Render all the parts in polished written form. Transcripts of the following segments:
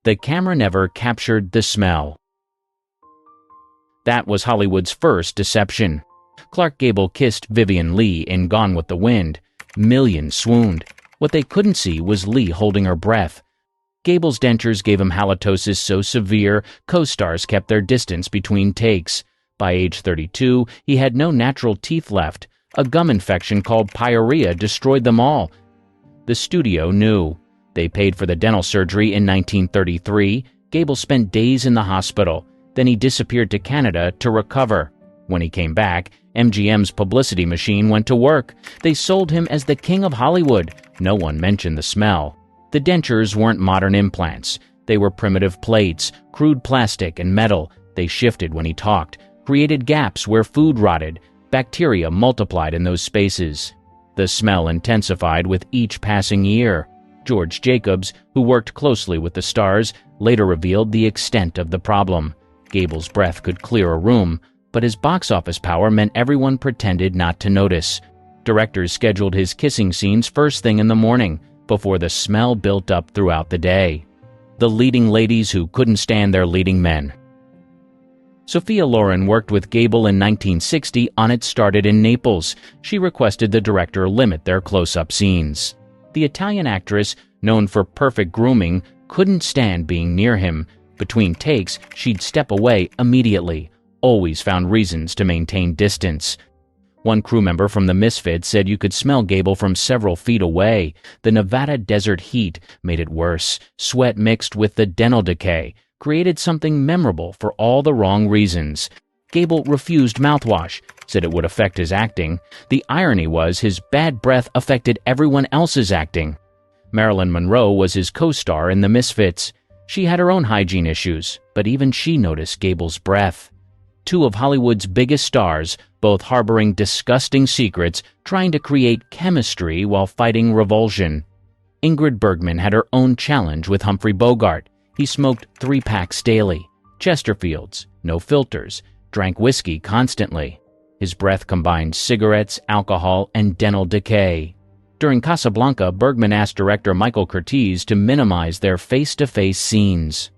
The camera never captured the smell. That was Hollywood's first deception. Clark Gable kissed Vivien Leigh in Gone with the Wind. Millions swooned. What they couldn't see was Leigh holding her breath. Gable's dentures gave him halitosis so severe, co-stars kept their distance between takes. By age 32, he had no natural teeth left. A gum infection called pyorrhea destroyed them all. The studio knew. They paid for the dental surgery in 1933. Gable spent days in the hospital. Then he disappeared to Canada to recover. When he came back, MGM's publicity machine went to work. They sold him as the king of Hollywood. No one mentioned the smell. The dentures weren't modern implants. They were primitive plates, crude plastic and metal. They shifted when he talked, created gaps where food rotted. Bacteria multiplied in those spaces. The smell intensified with each passing year. George Jacobs, who worked closely with the stars, later revealed the extent of the problem. Gable's breath could clear a room, but his box office power meant everyone pretended not to notice. Directors scheduled his kissing scenes first thing in the morning, before the smell built up throughout the day. The leading ladies who couldn't stand their leading men. Sophia Loren worked with Gable in 1960 on It Started in Naples. She requested the director limit their close-up scenes. The Italian actress, known for perfect grooming, couldn't stand being near him. Between takes, she'd step away immediately, always found reasons to maintain distance. One crew member from the Misfits said you could smell Gable from several feet away. The Nevada desert heat made it worse. Sweat mixed with the dental decay created something memorable for all the wrong reasons. Gable refused mouthwash, said it would affect his acting. The irony was his bad breath affected everyone else's acting. Marilyn Monroe was his co-star in The Misfits. She had her own hygiene issues, but even she noticed Gable's breath. Two of Hollywood's biggest stars, both harboring disgusting secrets, trying to create chemistry while fighting revulsion. Ingrid Bergman had her own challenge with Humphrey Bogart. He smoked 3 packs daily, Chesterfields, no filters, drank whiskey constantly. His breath combined cigarettes, alcohol, and dental decay. During Casablanca, Bergman asked director Michael Curtiz to minimize their face-to-face scenes.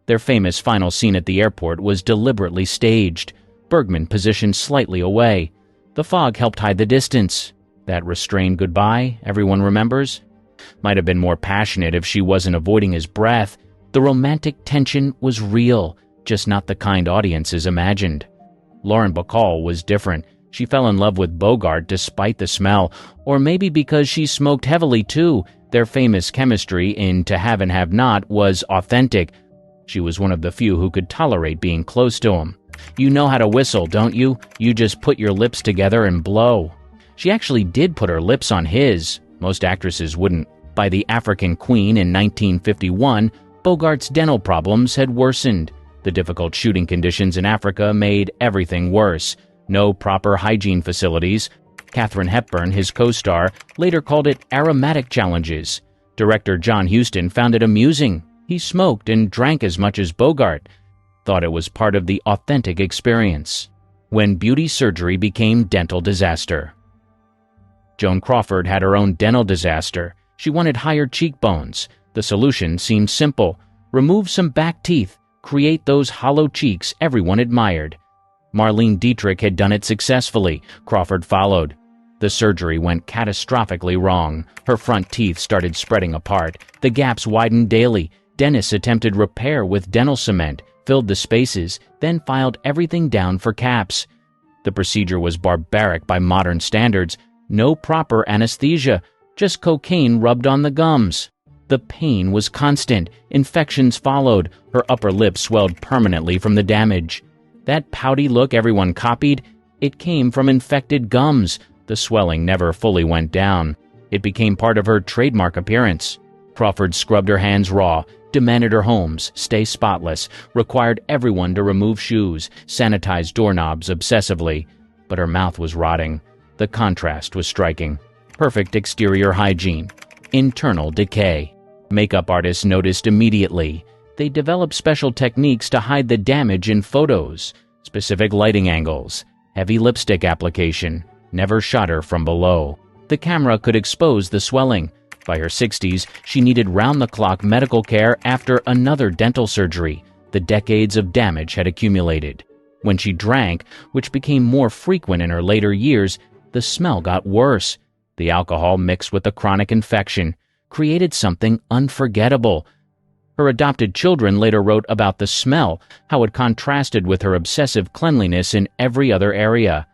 Their famous final scene at the airport was deliberately staged. Bergman positioned slightly away. The fog helped hide the distance. That restrained goodbye, everyone remembers? Might have been more passionate if she wasn't avoiding his breath. The romantic tension was real, just not the kind audiences imagined. Lauren Bacall was different. She fell in love with Bogart despite the smell, or maybe because she smoked heavily too. Their famous chemistry in To Have and Have Not was authentic. She was one of the few who could tolerate being close to him. You know how to whistle, don't you? You just put your lips together and blow. She actually did put her lips on his. Most actresses wouldn't. By The African Queen in 1951, Bogart's dental problems had worsened. The difficult shooting conditions in Africa made everything worse. No proper hygiene facilities. Katharine Hepburn, his co-star, later called it aromatic challenges. Director John Huston found it amusing. He smoked and drank as much as Bogart. Thought it was part of the authentic experience. When beauty surgery became dental disaster. Joan Crawford had her own dental disaster. She wanted higher cheekbones. The solution seemed simple. Remove some back teeth. Create those hollow cheeks everyone admired. Marlene Dietrich had done it successfully. Crawford followed. The surgery went catastrophically wrong. Her front teeth started spreading apart. The gaps widened daily. Dentists attempted repair with dental cement, filled the spaces, then filed everything down for caps. The procedure was barbaric by modern standards. No proper anesthesia, just cocaine rubbed on the gums. The pain was constant. Infections followed. Her upper lip swelled permanently from the damage. That pouty look everyone copied, it came from infected gums. The swelling never fully went down. It became part of her trademark appearance. Crawford scrubbed her hands raw, demanded her homes stay spotless, required everyone to remove shoes, sanitize doorknobs obsessively. But her mouth was rotting. The contrast was striking. Perfect exterior hygiene. Internal decay. Makeup artists noticed immediately. They developed special techniques to hide the damage in photos. Specific lighting angles. Heavy lipstick application. Never shot her from below. The camera could expose the swelling. By her 60s, she needed round-the-clock medical care after another dental surgery. The decades of damage had accumulated. When she drank, which became more frequent in her later years, the smell got worse. The alcohol mixed with the chronic infection created something unforgettable. Her adopted children later wrote about the smell, how it contrasted with her obsessive cleanliness in every other area.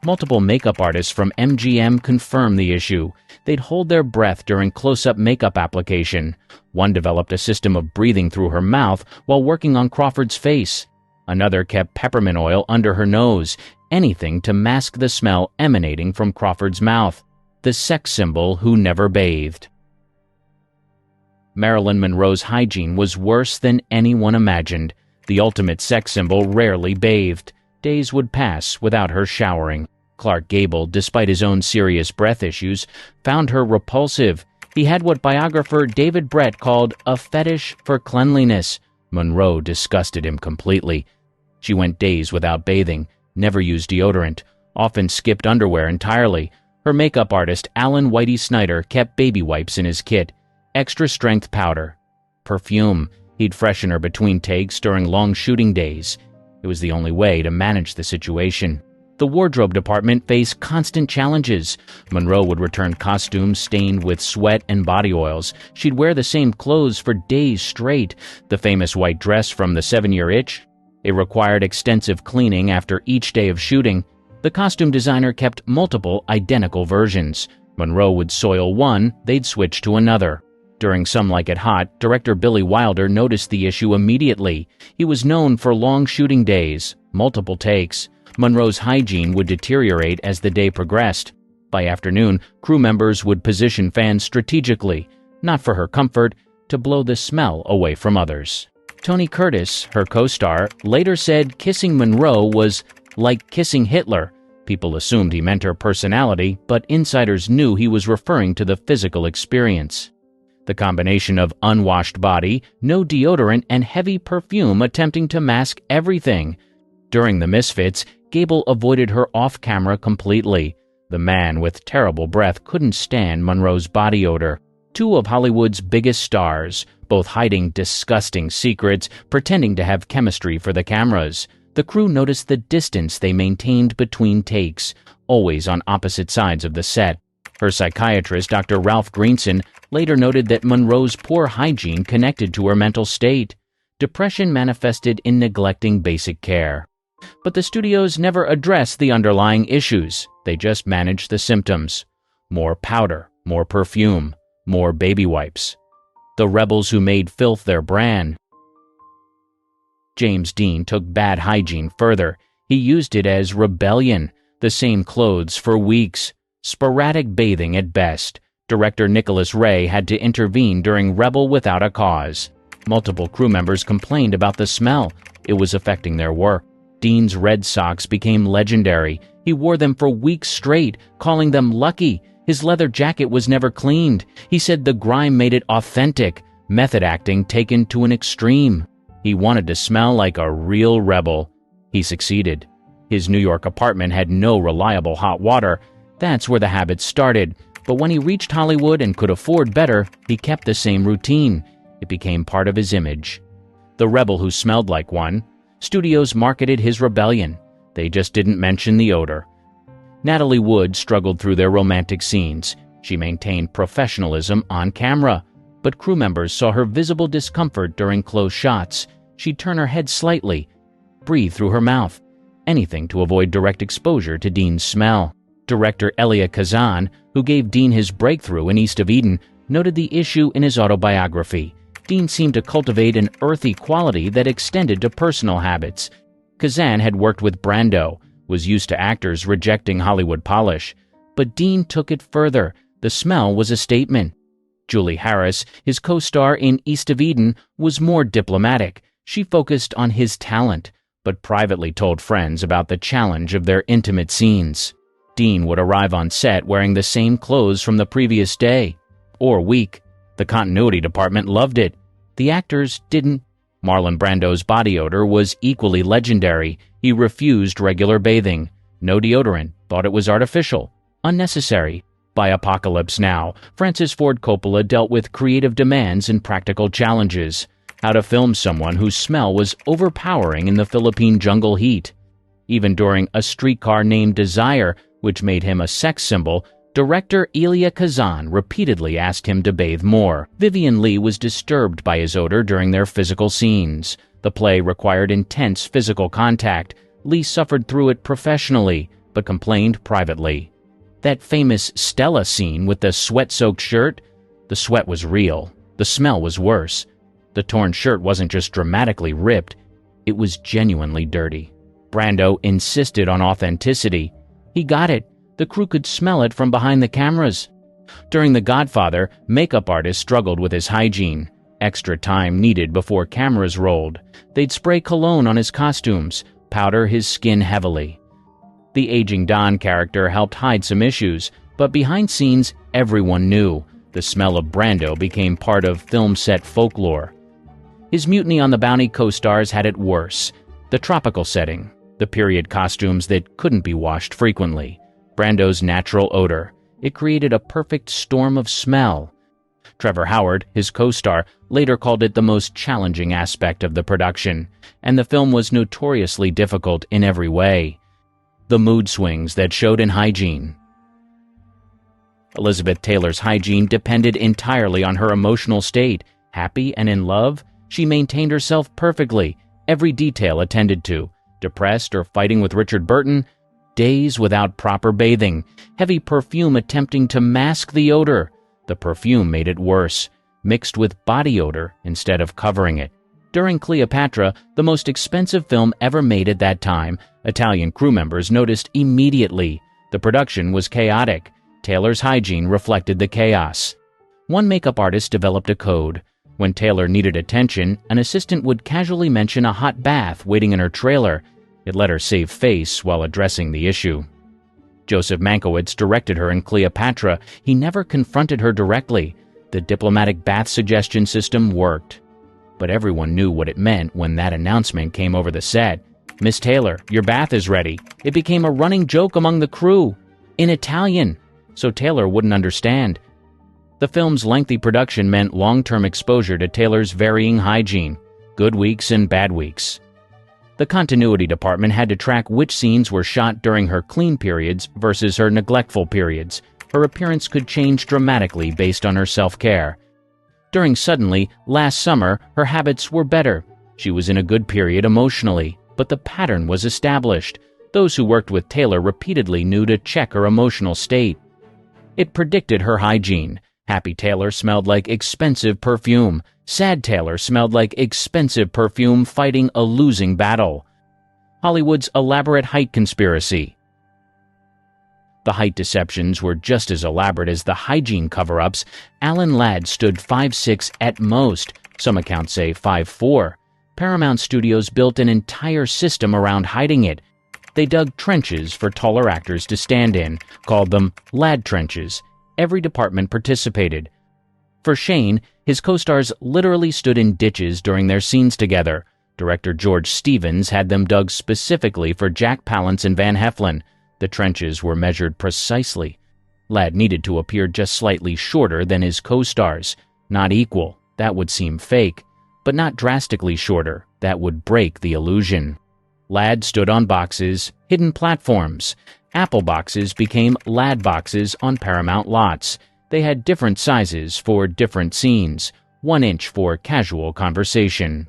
Multiple makeup artists from MGM confirmed the issue. They'd hold their breath during close-up makeup application. One developed a system of breathing through her mouth while working on Crawford's face. Another kept peppermint oil under her nose, anything to mask the smell emanating from Crawford's mouth. The sex symbol who never bathed. Marilyn Monroe's hygiene was worse than anyone imagined. The ultimate sex symbol rarely bathed. Days would pass without her showering. Clark Gable, despite his own serious breath issues, found her repulsive. He had what biographer David Brett called a fetish for cleanliness. Monroe disgusted him completely. She went days without bathing, never used deodorant, often skipped underwear entirely. Her makeup artist, Alan Whitey Snyder, kept baby wipes in his kit. Extra-strength powder. Perfume. He'd freshen her between takes during long shooting days. It was the only way to manage the situation. The wardrobe department faced constant challenges. Monroe would return costumes stained with sweat and body oils. She'd wear the same clothes for days straight. The famous white dress from The 7-Year Itch. It required extensive cleaning after each day of shooting. The costume designer kept multiple identical versions. Monroe would soil one, they'd switch to another. During Some Like It Hot, director Billy Wilder noticed the issue immediately. He was known for long shooting days, multiple takes. Monroe's hygiene would deteriorate as the day progressed. By afternoon, crew members would position fans strategically, not for her comfort, to blow the smell away from others. Tony Curtis, her co-star, later said kissing Monroe was like kissing Hitler. People assumed he meant her personality, but insiders knew he was referring to the physical experience. The combination of unwashed body, no deodorant, and heavy perfume attempting to mask everything. During The Misfits, Gable avoided her off-camera completely. The man with terrible breath couldn't stand Monroe's body odor. Two of Hollywood's biggest stars, both hiding disgusting secrets, pretending to have chemistry for the cameras. The crew noticed the distance they maintained between takes, always on opposite sides of the set. Her psychiatrist, Dr. Ralph Greenson, later noted that Monroe's poor hygiene connected to her mental state. Depression manifested in neglecting basic care. But the studios never addressed the underlying issues. They just managed the symptoms. More powder, more perfume, more baby wipes. The rebels who made filth their brand. James Dean took bad hygiene further. He used it as rebellion. The same clothes for weeks. Sporadic bathing at best. Director Nicholas Ray had to intervene during Rebel without a cause. Multiple crew members complained about the smell. It was affecting their work. Dean's red socks became legendary. He wore them for weeks straight, calling them lucky. His leather jacket was never cleaned. He said the grime made it authentic, method acting taken to an extreme. He wanted to smell like a real rebel. He succeeded. His New York apartment had no reliable hot water. That's where the habit started. But when he reached Hollywood and could afford better, he kept the same routine. It became part of his image. The rebel who smelled like one. Studios marketed his rebellion. They just didn't mention the odor. Natalie Wood struggled through their romantic scenes. She maintained professionalism on camera, but crew members saw her visible discomfort during close shots. She'd turn her head slightly, breathe through her mouth, anything to avoid direct exposure to Dean's smell. Director Elia Kazan, who gave Dean his breakthrough in East of Eden, noted the issue in his autobiography. Dean seemed to cultivate an earthy quality that extended to personal habits. Kazan had worked with Brando, was used to actors rejecting Hollywood polish. But Dean took it further. The smell was a statement. Julie Harris, his co-star in East of Eden, was more diplomatic. She focused on his talent, but privately told friends about the challenge of their intimate scenes. Dean would arrive on set wearing the same clothes from the previous day or week. The continuity department loved it. The actors didn't. Marlon Brando's body odor was equally legendary. He refused regular bathing. No deodorant, thought it was artificial, unnecessary. By Apocalypse Now, Francis Ford Coppola dealt with creative demands and practical challenges. How to film someone whose smell was overpowering in the Philippine jungle heat. Even during A Streetcar Named Desire, which made him a sex symbol, director Elia Kazan repeatedly asked him to bathe more. Vivien Leigh was disturbed by his odor during their physical scenes. The play required intense physical contact. Leigh suffered through it professionally, but complained privately. That famous Stella scene with the sweat-soaked shirt? The sweat was real. The smell was worse. The torn shirt wasn't just dramatically ripped, it was genuinely dirty. Brando insisted on authenticity. He got it. The crew could smell it from behind the cameras. During The Godfather, makeup artists struggled with his hygiene. Extra time needed before cameras rolled. They'd spray cologne on his costumes, powder his skin heavily. The aging Don character helped hide some issues, but behind scenes, everyone knew. The smell of Brando became part of film set folklore. His Mutiny on the Bounty co-stars had it worse. The tropical setting, the period costumes that couldn't be washed frequently, Brando's natural odor. It created a perfect storm of smell. Trevor Howard, his co-star, later called it the most challenging aspect of the production, and the film was notoriously difficult in every way. The mood swings that showed in hygiene. Elizabeth Taylor's hygiene depended entirely on her emotional state. Happy and in love, she maintained herself perfectly, every detail attended to. Depressed or fighting with Richard Burton, days without proper bathing, heavy perfume attempting to mask the odor. The perfume made it worse, mixed with body odor instead of covering it. During Cleopatra, the most expensive film ever made at that time, Italian crew members noticed immediately. The production was chaotic. Taylor's hygiene reflected the chaos. One makeup artist developed a code. When Taylor needed attention, an assistant would casually mention a hot bath waiting in her trailer. It let her save face while addressing the issue. Joseph Mankiewicz directed her in Cleopatra. He never confronted her directly. The diplomatic bath suggestion system worked. But everyone knew what it meant when that announcement came over the set. "Miss Taylor, your bath is ready." It became a running joke among the crew. In Italian. So Taylor wouldn't understand. The film's lengthy production meant long-term exposure to Taylor's varying hygiene, good weeks and bad weeks. The continuity department had to track which scenes were shot during her clean periods versus her neglectful periods. Her appearance could change dramatically based on her self-care. During Suddenly, last summer, her habits were better. She was in a good period emotionally, but the pattern was established. Those who worked with Taylor repeatedly knew to check her emotional state. It predicted her hygiene. Happy Taylor smelled like expensive perfume. Sad Taylor smelled like expensive perfume fighting a losing battle. Hollywood's elaborate height conspiracy. The height deceptions were just as elaborate as the hygiene cover-ups. Alan Ladd stood 5'6" at most. Some accounts say 5'4". Paramount Studios built an entire system around hiding it. They dug trenches for taller actors to stand in, called them Ladd trenches. Every department participated. For Shane, his co-stars literally stood in ditches during their scenes together. Director George Stevens had them dug specifically for Jack Palance and Van Heflin. The trenches were measured precisely. Ladd needed to appear just slightly shorter than his co-stars. Not equal, that would seem fake, but not drastically shorter, that would break the illusion. Ladd stood on boxes, hidden platforms. Apple boxes became Ladd boxes on Paramount lots. They had different sizes for different scenes. 1 inch for casual conversation,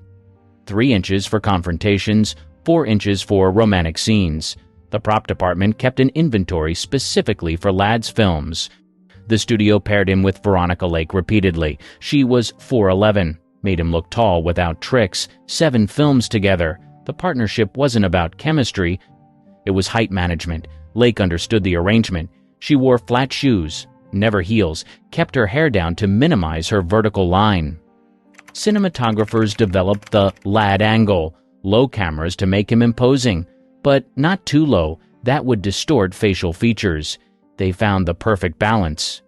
3 inches for confrontations, 4 inches for romantic scenes. The prop department kept an inventory specifically for Ladd's films. The studio paired him with Veronica Lake repeatedly. She was 4'11", made him look tall without tricks. 7 films together. The partnership wasn't about chemistry. It was height management. Lake understood the arrangement. She wore flat shoes, never heels, kept her hair down to minimize her vertical line. Cinematographers developed the Ladd angle, low cameras to make him imposing, but not too low. That would distort facial features. They found the perfect balance.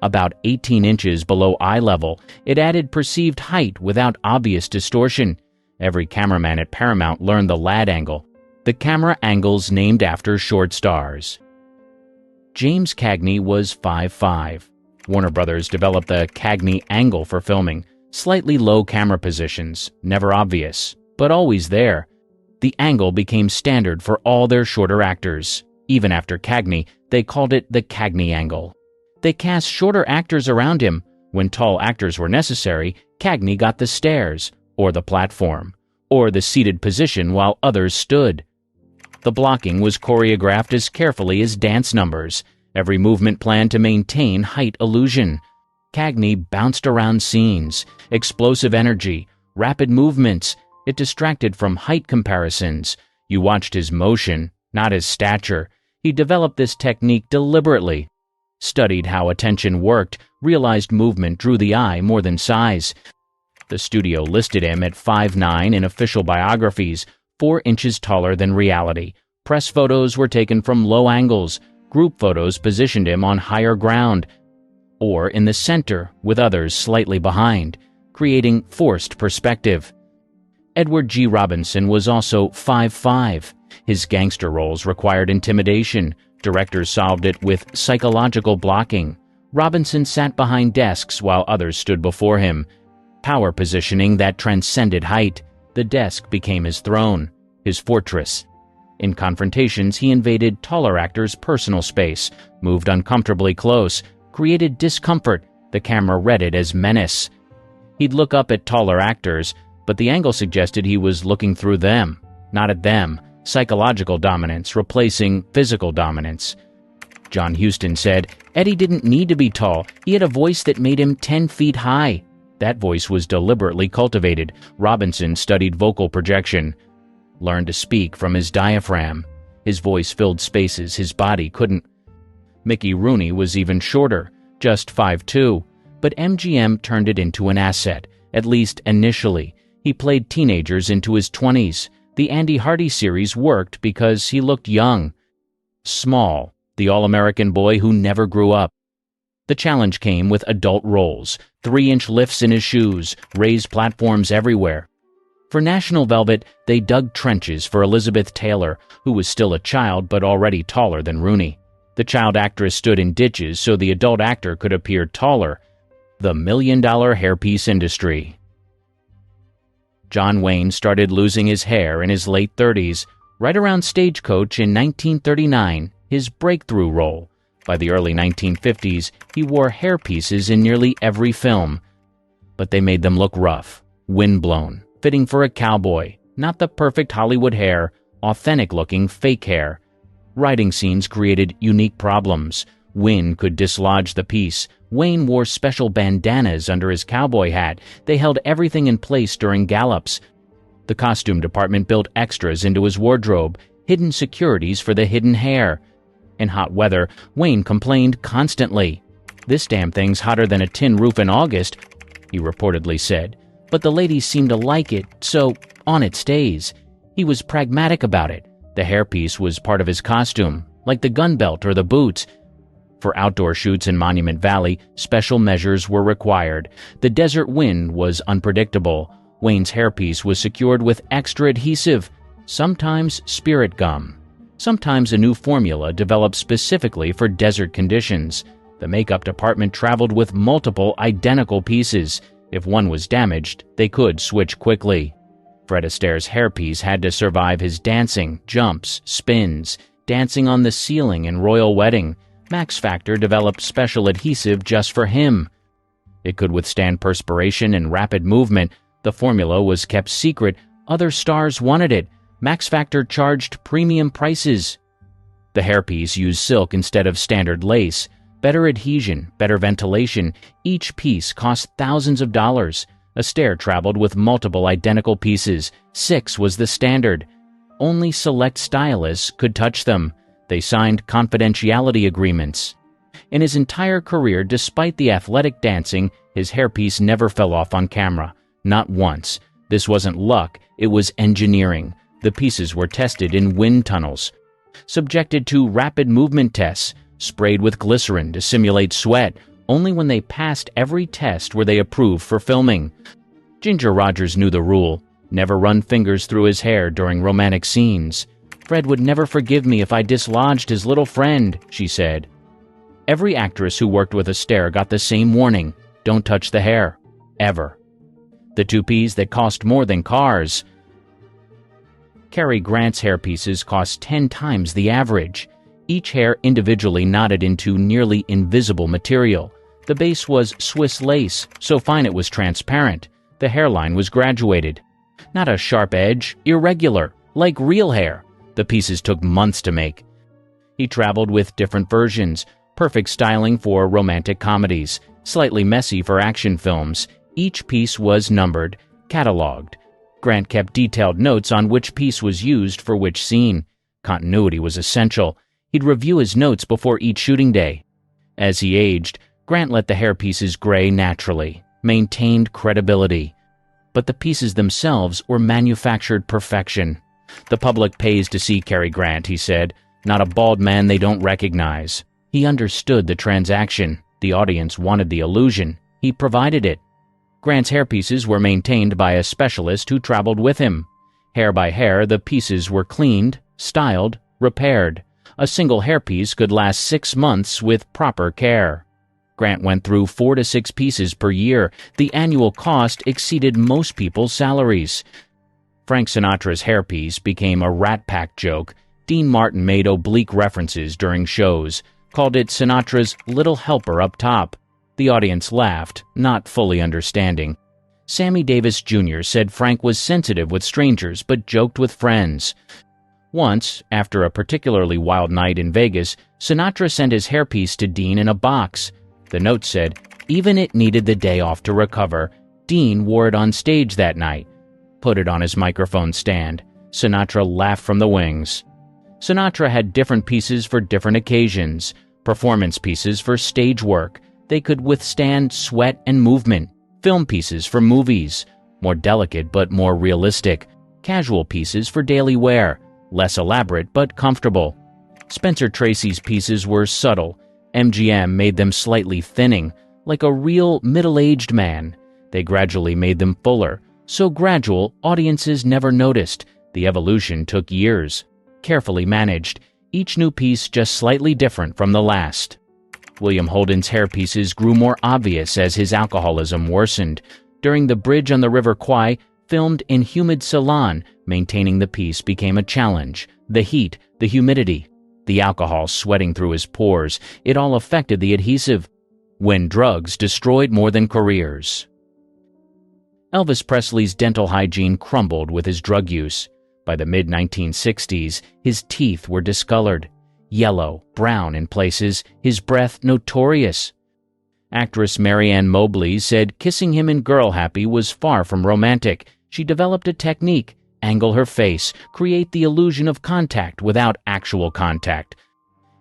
About 18 inches below eye level, it added perceived height without obvious distortion. Every cameraman at Paramount learned the Ladd angle, the camera angles named after short stars. James Cagney was 5'5". Warner Brothers developed the Cagney angle for filming, slightly low camera positions, never obvious, but always there. The angle became standard for all their shorter actors. Even after Cagney, they called it the Cagney angle. They cast shorter actors around him. When tall actors were necessary, Cagney got the stairs, or the platform, or the seated position while others stood. The blocking was choreographed as carefully as dance numbers, every movement planned to maintain height illusion. Cagney bounced around scenes, explosive energy, rapid movements. It distracted from height comparisons. You watched his motion, not his stature. He developed this technique deliberately, studied how attention worked, realized movement drew the eye more than size. The studio listed him at 5'9" in official biographies, 4 inches taller than reality. Press photos were taken from low angles. Group photos positioned him on higher ground, or in the center with others slightly behind, creating forced perspective. Edward G. Robinson was also 5'5". His gangster roles required intimidation. Directors solved it with psychological blocking. Robinson sat behind desks while others stood before him. Power positioning that transcended height. The desk became his throne, his fortress. In confrontations, he invaded taller actors' personal space, moved uncomfortably close, created discomfort. The camera read it as menace. He'd look up at taller actors, but the angle suggested he was looking through them, not at them. Psychological dominance replacing physical dominance. John Huston said, Eddie didn't need to be tall. He had a voice that made him 10 feet high. That voice was deliberately cultivated. Robinson studied vocal projection, learned to speak from his diaphragm. His voice filled spaces his body couldn't. Mickey Rooney was even shorter, just 5'2", but MGM turned it into an asset, at least initially. He played teenagers into his 20s. The Andy Hardy series worked because he looked young. Small, the all-American boy who never grew up. The challenge came with adult roles, 3-inch lifts in his shoes, raised platforms everywhere. For National Velvet, they dug trenches for Elizabeth Taylor, who was still a child but already taller than Rooney. The child actress stood in ditches so the adult actor could appear taller. The million-dollar hairpiece industry. John Wayne started losing his hair in his late 30s, right around Stagecoach in 1939, his breakthrough role. By the early 1950s, he wore hairpieces in nearly every film. But they made them look rough, windblown, fitting for a cowboy, not the perfect Hollywood hair, authentic-looking fake hair. Writing scenes created unique problems. Wind could dislodge the piece. Wayne wore special bandanas under his cowboy hat. They held everything in place during gallops. The costume department built extras into his wardrobe, hidden securities for the hidden hair. In hot weather, Wayne complained constantly. "This damn thing's hotter than a tin roof in August," he reportedly said. But the ladies seemed to like it, so on it stays. He was pragmatic about it. The hairpiece was part of his costume, like the gun belt or the boots. For outdoor shoots in Monument Valley, special measures were required. The desert wind was unpredictable. Wayne's hairpiece was secured with extra adhesive, sometimes spirit gum, sometimes a new formula developed specifically for desert conditions. The makeup department traveled with multiple identical pieces. If one was damaged, they could switch quickly. Fred Astaire's hairpiece had to survive his dancing, jumps, spins, dancing on the ceiling in Royal Wedding. Max Factor developed special adhesive just for him. It could withstand perspiration and rapid movement. The formula was kept secret. Other stars wanted it. Max Factor charged premium prices. The hairpiece used silk instead of standard lace. Better adhesion, better ventilation. Each piece cost thousands of dollars. Astaire traveled with multiple identical pieces. 6 was the standard. Only select stylists could touch them. They signed confidentiality agreements. In his entire career, despite the athletic dancing, his hairpiece never fell off on camera. Not once. This wasn't luck, it was engineering. The pieces were tested in wind tunnels, subjected to rapid movement tests, sprayed with glycerin to simulate sweat. Only when they passed every test were they approved for filming. Ginger Rogers knew the rule: never run fingers through his hair during romantic scenes. "Fred would never forgive me if I dislodged his little friend," she said. Every actress who worked with Astaire got the same warning: don't touch the hair. Ever. The toupees that cost more than cars. Cary Grant's hairpieces cost 10 times the average. Each hair individually knotted into nearly invisible material. The base was Swiss lace, so fine it was transparent. The hairline was graduated. Not a sharp edge, irregular, like real hair. The pieces took months to make. He traveled with different versions, perfect styling for romantic comedies, slightly messy for action films. Each piece was numbered, catalogued. Grant kept detailed notes on which piece was used for which scene. Continuity was essential. He'd review his notes before each shooting day. As he aged, Grant let the hairpieces gray naturally, maintained credibility. But the pieces themselves were manufactured perfection. The public pays to see Cary Grant, he said, not a bald man they don't recognize. He understood the transaction. The audience wanted the illusion. He provided it. Grant's hairpieces were maintained by a specialist who traveled with him. Hair by hair, the pieces were cleaned, styled, repaired. A single hairpiece could last 6 months with proper care. Grant went through 4 to 6 pieces per year. The annual cost exceeded most people's salaries. Frank Sinatra's hairpiece became a Rat Pack joke. Dean Martin made oblique references during shows, called it Sinatra's little helper up top. The audience laughed, not fully understanding. Sammy Davis Jr. said Frank was sensitive with strangers but joked with friends. Once, after a particularly wild night in Vegas, Sinatra sent his hairpiece to Dean in a box. The note said, even it needed the day off to recover. Dean wore it on stage that night. Put it on his microphone stand. Sinatra laughed from the wings. Sinatra had different pieces for different occasions. Performance pieces for stage work. They could withstand sweat and movement. Film pieces for movies. More delicate but more realistic. Casual pieces for daily wear. Less elaborate but comfortable. Spencer Tracy's pieces were subtle. MGM made them slightly thinning, like a real middle-aged man. They gradually made them fuller. So gradual, audiences never noticed. The evolution took years. Carefully managed. Each new piece just slightly different from the last. William Holden's hairpieces grew more obvious as his alcoholism worsened. During The Bridge on the River Kwai, filmed in humid Ceylon, maintaining the piece became a challenge. The heat, the humidity, the alcohol sweating through his pores, it all affected the adhesive. When drugs destroyed more than careers. Elvis Presley's dental hygiene crumbled with his drug use. By the mid-1960s, his teeth were discolored. Yellow, brown in places, his breath notorious. Actress Marianne Mobley said kissing him in Girl Happy was far from romantic. She developed a technique: angle her face, create the illusion of contact without actual contact.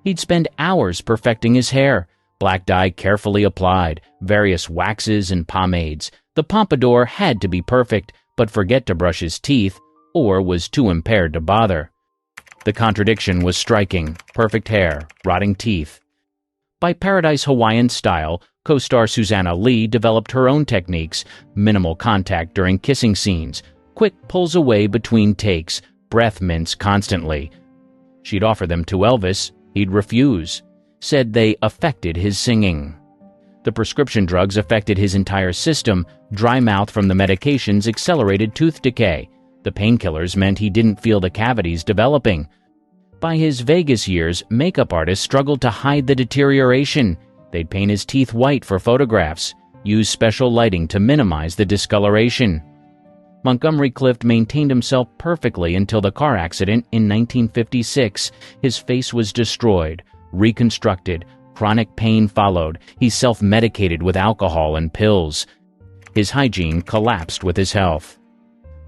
He'd spend hours perfecting his hair, black dye carefully applied, various waxes and pomades. The pompadour had to be perfect, but forget to brush his teeth, or was too impaired to bother. The contradiction was striking: perfect hair, rotting teeth. By Paradise Hawaiian Style, co-star Susanna Lee developed her own techniques: minimal contact during kissing scenes, quick pulls away between takes, breath mints constantly. She'd offer them to Elvis. He'd refuse. Said they affected his singing. The prescription drugs affected his entire system. Dry mouth from the medications accelerated tooth decay. The painkillers meant he didn't feel the cavities developing. By his Vegas years, makeup artists struggled to hide the deterioration. They'd paint his teeth white for photographs, use special lighting to minimize the discoloration. Montgomery Clift maintained himself perfectly until the car accident in 1956. His face was destroyed, reconstructed. Chronic pain followed. He self-medicated with alcohol and pills. His hygiene collapsed with his health.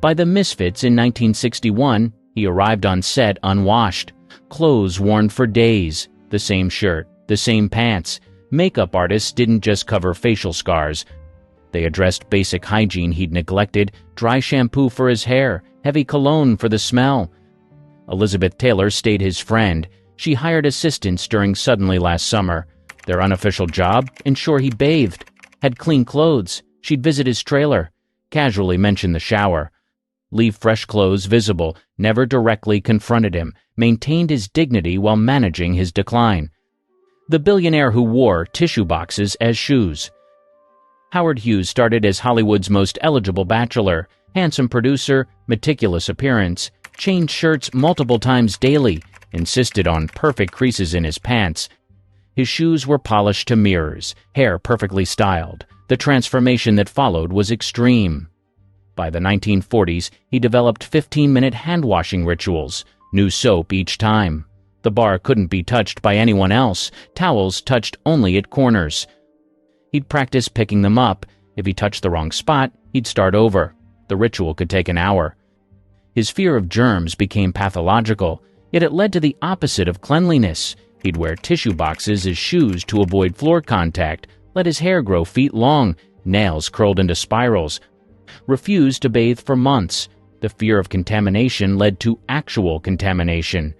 By The Misfits in 1961, he arrived on set unwashed. Clothes worn for days. The same shirt, the same pants. Makeup artists didn't just cover facial scars. They addressed basic hygiene he'd neglected: dry shampoo for his hair, heavy cologne for the smell. Elizabeth Taylor stayed his friend. She hired assistants during Suddenly last summer. Their unofficial job: ensure he bathed, had clean clothes. She'd visit his trailer, casually mention the shower. Leave fresh clothes visible, never directly confronted him, maintained his dignity while managing his decline. the billionaire who wore tissue boxes as shoes. Howard Hughes started as Hollywood's most eligible bachelor, handsome producer, meticulous appearance, changed shirts multiple times daily, insisted on perfect creases in his pants. His shoes were polished to mirrors, hair perfectly styled. The transformation that followed was extreme. By the 1940s, he developed 15-minute hand-washing rituals, new soap each time. The bar couldn't be touched by anyone else, towels touched only at corners. He'd practice picking them up. If he touched the wrong spot, he'd start over. The ritual could take an hour. His fear of germs became pathological, yet it led to the opposite of cleanliness. He'd wear tissue boxes as shoes to avoid floor contact, let his hair grow feet long, nails curled into spirals, refused to bathe for months. The fear of contamination led to actual contamination.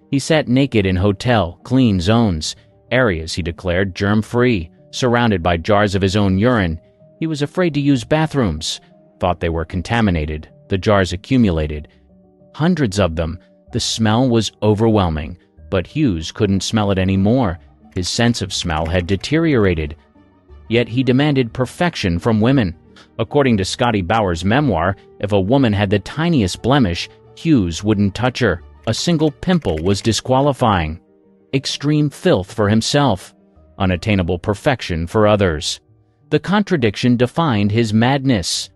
He sat naked in hotel, clean zones, areas he declared germ-free, surrounded by jars of his own urine. He was afraid to use bathrooms, thought they were contaminated. The jars accumulated. Hundreds of them. The smell was overwhelming, but Hughes couldn't smell it anymore. His sense of smell had deteriorated. Yet he demanded perfection from women. According to Scotty Bauer's memoir, if a woman had the tiniest blemish, Hughes wouldn't touch her. A single pimple was disqualifying. Extreme filth for himself. Unattainable perfection for others. The contradiction defined his madness.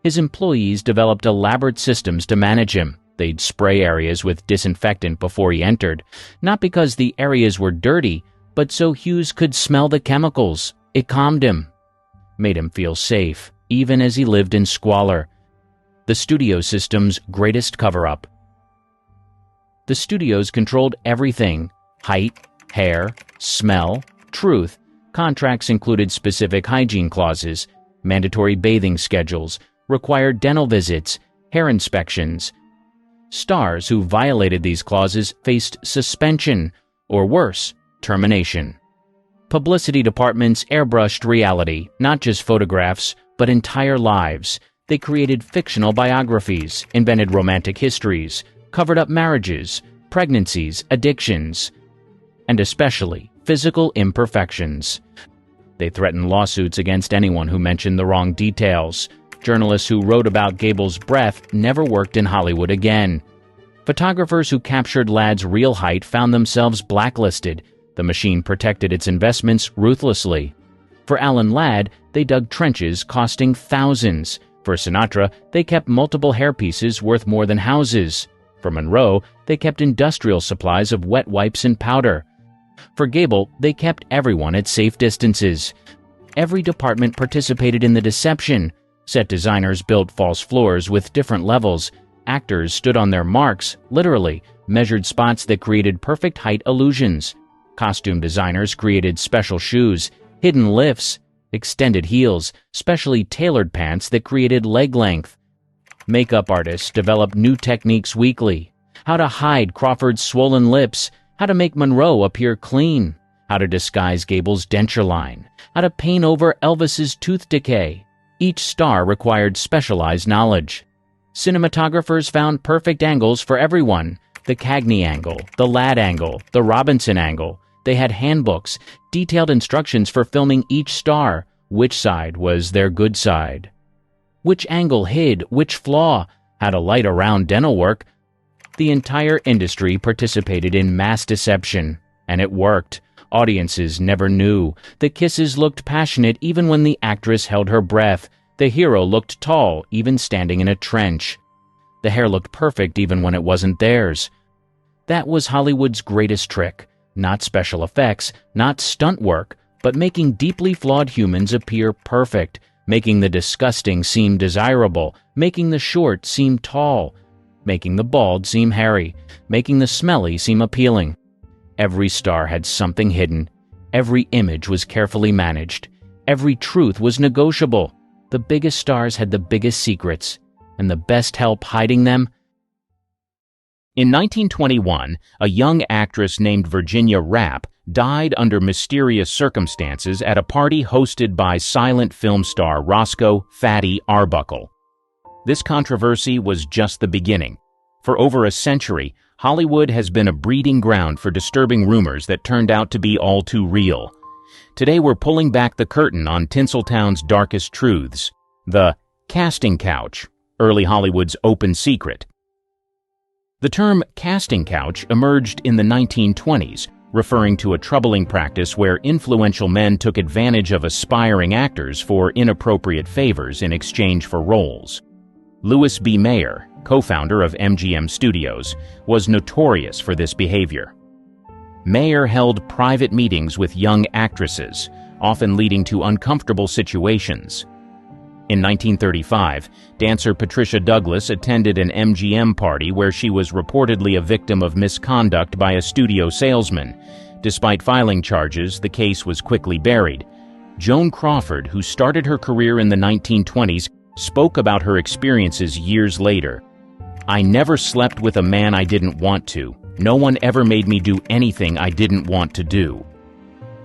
His employees developed elaborate systems to manage him. They'd spray areas with disinfectant before he entered, not because the areas were dirty, but so Hughes could smell the chemicals. It calmed him, made him feel safe, even as he lived in squalor. The studio system's greatest cover-up. The studios controlled everything: height, hair, smell, truth. Contracts included specific hygiene clauses, mandatory bathing schedules, required dental visits, hair inspections. Stars who violated these clauses faced suspension, or worse, termination. Publicity departments airbrushed reality, not just photographs, but entire lives. They created fictional biographies, invented romantic histories, covered up marriages, pregnancies, addictions, and especially physical imperfections. They threatened lawsuits against anyone who mentioned the wrong details. Journalists who wrote about Gable's breath never worked in Hollywood again. Photographers who captured Ladd's real height found themselves blacklisted. The machine protected its investments ruthlessly. For Alan Ladd, they dug trenches costing thousands. For Sinatra, they kept multiple hairpieces worth more than houses. For Monroe, they kept industrial supplies of wet wipes and powder. For Gable, they kept everyone at safe distances. Every department participated in the deception. Set designers built false floors with different levels. Actors stood on their marks, literally, measured spots that created perfect height illusions. Costume designers created special shoes, hidden lifts, extended heels, specially tailored pants that created leg length. Makeup artists developed new techniques weekly. How to hide Crawford's swollen lips, how to make Monroe appear clean, how to disguise Gable's denture line, how to paint over Elvis's tooth decay. Each star required specialized knowledge. Cinematographers found perfect angles for everyone. The Cagney angle, the Ladd angle, the Robinson angle. They had handbooks, detailed instructions for filming each star. Which side was their good side? Which angle hid which flaw? How to light around dental work. The entire industry participated in mass deception, and it worked. Audiences never knew. The kisses looked passionate even when the actress held her breath. The hero looked tall even standing in a trench. The hair looked perfect even when it wasn't theirs. That was Hollywood's greatest trick. Not special effects, not stunt work, but making deeply flawed humans appear perfect, making the disgusting seem desirable, making the short seem tall, making the bald seem hairy, making the smelly seem appealing. Every star had something hidden. Every image was carefully managed. Every truth was negotiable. The biggest stars had the biggest secrets, and the best help hiding them. In 1921, a young actress named Virginia Rapp died under mysterious circumstances at a party hosted by silent film star Roscoe "Fatty" Arbuckle. This controversy was just the beginning. For over a century, Hollywood has been a breeding ground for disturbing rumors that turned out to be all too real. Today we're pulling back the curtain on Tinseltown's darkest truths. The casting couch, early Hollywood's open secret. The term casting couch emerged in the 1920s, referring to a troubling practice where influential men took advantage of aspiring actors for inappropriate favors in exchange for roles. Louis B. Mayer, co-founder of MGM Studios, was notorious for this behavior. Mayer held private meetings with young actresses, often leading to uncomfortable situations. In 1935, dancer Patricia Douglas attended an MGM party where she was reportedly a victim of misconduct by a studio salesman. Despite filing charges, the case was quickly buried. Joan Crawford, who started her career in the 1920s, spoke about her experiences years later. "I never slept with a man I didn't want to. No one ever made me do anything I didn't want to do."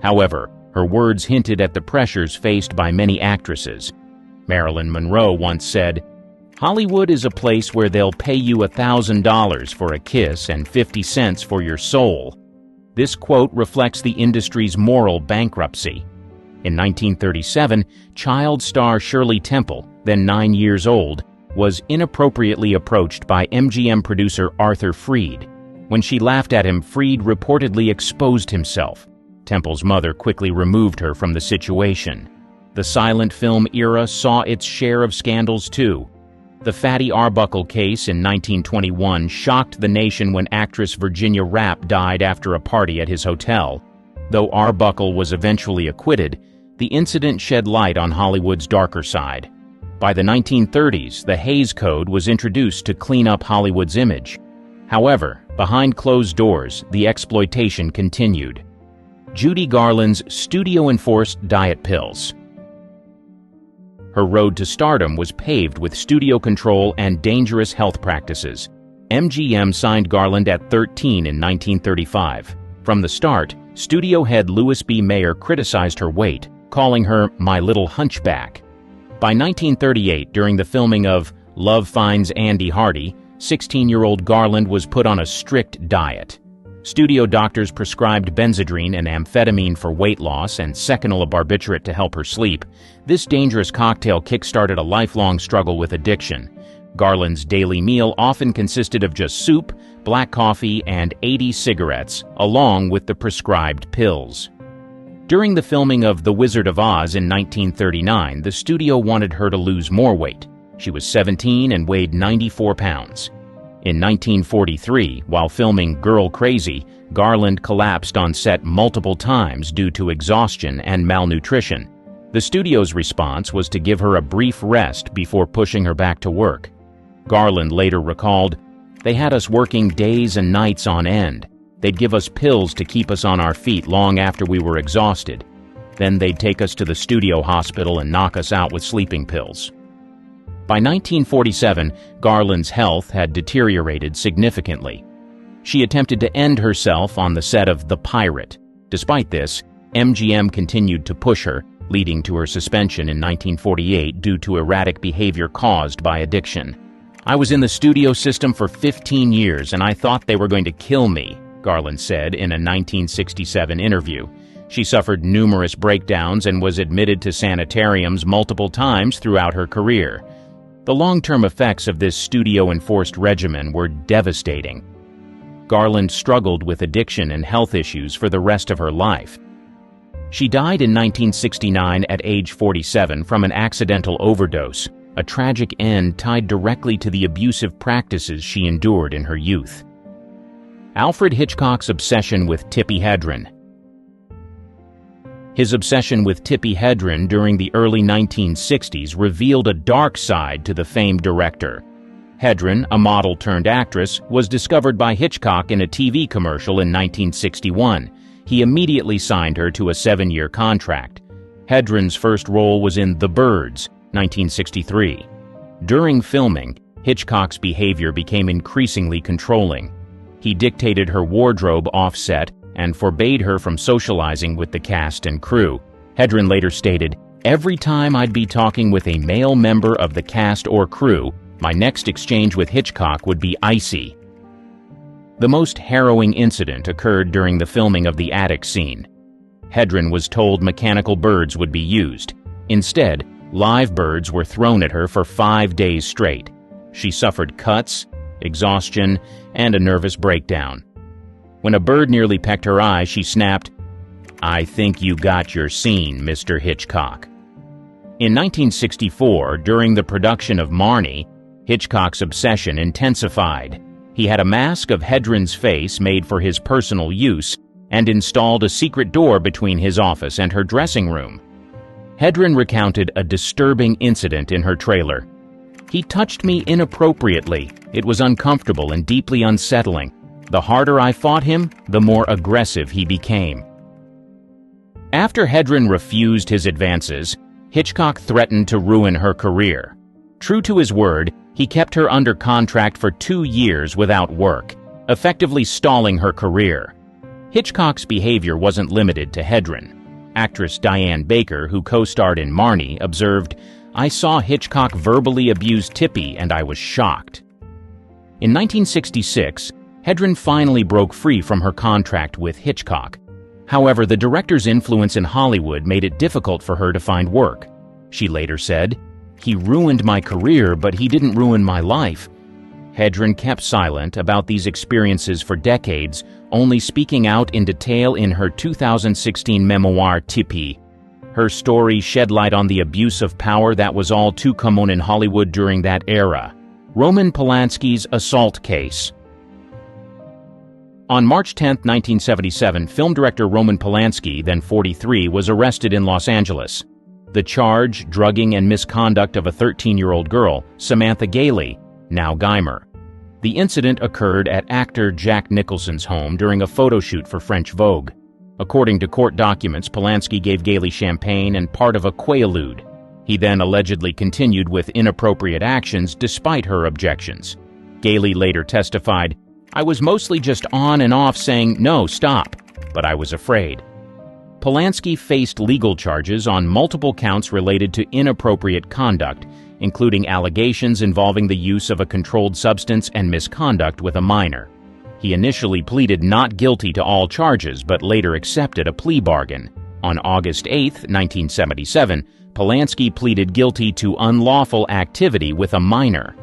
However, her words hinted at the pressures faced by many actresses. Marilyn Monroe once said, "Hollywood is a place where they'll pay you $1,000 for a kiss and 50 cents for your soul." This quote reflects the industry's moral bankruptcy. In 1937, child star Shirley Temple, then 9 years old, was inappropriately approached by MGM producer Arthur Freed. When she laughed at him, Freed reportedly exposed himself. Temple's mother quickly removed her from the situation. The silent film era saw its share of scandals too. The Fatty Arbuckle case in 1921 shocked the nation when actress Virginia Rappe died after a party at his hotel. Though Arbuckle was eventually acquitted, the incident shed light on Hollywood's darker side. By the 1930s, the Hays Code was introduced to clean up Hollywood's image. However, behind closed doors, the exploitation continued. Judy Garland's studio-enforced diet pills. Her road to stardom was paved with studio control and dangerous health practices. MGM signed Garland at 13 in 1935. From the start, studio head Louis B. Mayer criticized her weight, calling her "my little hunchback." By 1938, during the filming of Love Finds Andy Hardy, 16-year-old Garland was put on a strict diet. Studio doctors prescribed Benzedrine and amphetamine for weight loss and seconal barbiturate to help her sleep. This dangerous cocktail kick-started a lifelong struggle with addiction. Garland's daily meal often consisted of just soup, black coffee, and 80 cigarettes, along with the prescribed pills. During the filming of The Wizard of Oz in 1939, the studio wanted her to lose more weight. She was 17 and weighed 94 pounds. In 1943, while filming Girl Crazy, Garland collapsed on set multiple times due to exhaustion and malnutrition. The studio's response was to give her a brief rest before pushing her back to work. Garland later recalled, "They had us working days and nights on end. They'd give us pills to keep us on our feet long after we were exhausted. Then they'd take us to the studio hospital and knock us out with sleeping pills." By 1947, Garland's health had deteriorated significantly. She attempted to end herself on the set of The Pirate. Despite this, MGM continued to push her, leading to her suspension in 1948 due to erratic behavior caused by addiction. "I was in the studio system for 15 years and I thought they were going to kill me," Garland said in a 1967 interview. She suffered numerous breakdowns and was admitted to sanitariums multiple times throughout her career. The long-term effects of this studio-enforced regimen were devastating. Garland struggled with addiction and health issues for the rest of her life. She died in 1969 at age 47 from an accidental overdose, a tragic end tied directly to the abusive practices she endured in her youth. Alfred Hitchcock's obsession with Tippi Hedren. His obsession with Tippi Hedren during the early 1960s revealed a dark side to the famed director. Hedren, a model-turned-actress, was discovered by Hitchcock in a TV commercial in 1961. He immediately signed her to a 7-year contract. Hedren's first role was in The Birds, 1963. During filming, Hitchcock's behavior became increasingly controlling. He dictated her wardrobe off-set and forbade her from socializing with the cast and crew. Hedren later stated, "Every time I'd be talking with a male member of the cast or crew, my next exchange with Hitchcock would be icy." The most harrowing incident occurred during the filming of the attic scene. Hedren was told mechanical birds would be used. Instead, live birds were thrown at her for 5 days straight. She suffered cuts, exhaustion, and a nervous breakdown. When a bird nearly pecked her eye, she snapped, "I think you got your scene, Mr. Hitchcock." In 1964, during the production of Marnie, Hitchcock's obsession intensified. He had a mask of Hedren's face made for his personal use and installed a secret door between his office and her dressing room. Hedren recounted a disturbing incident in her trailer. "He touched me inappropriately. It was uncomfortable and deeply unsettling. The harder I fought him, the more aggressive he became." After Hedren refused his advances, Hitchcock threatened to ruin her career. True to his word, he kept her under contract for 2 years without work, effectively stalling her career. Hitchcock's behavior wasn't limited to Hedren. Actress Diane Baker, who co-starred in Marnie, observed, "I saw Hitchcock verbally abuse Tippy and I was shocked." In 1966, Hedren finally broke free from her contract with Hitchcock. However, the director's influence in Hollywood made it difficult for her to find work. She later said, "He ruined my career, but he didn't ruin my life." Hedren kept silent about these experiences for decades, only speaking out in detail in her 2016 memoir, Tippy. Her story shed light on the abuse of power that was all too common in Hollywood during that era. Roman Polanski's assault case. On March 10, 1977, film director Roman Polanski, then 43, was arrested in Los Angeles. The charge, drugging and misconduct of a 13-year-old girl, Samantha Gailey, now Guymer. The incident occurred at actor Jack Nicholson's home during a photo shoot for French Vogue. According to court documents, Polanski gave Gailey champagne and part of a Quaalude. He then allegedly continued with inappropriate actions despite her objections. Gailey later testified, "I was mostly just on and off saying, 'No, stop,' but I was afraid." Polanski faced legal charges on multiple counts related to inappropriate conduct, including allegations involving the use of a controlled substance and misconduct with a minor. He initially pleaded not guilty to all charges, but later accepted a plea bargain. On August 8, 1977, Polanski pleaded guilty to unlawful activity with a minor.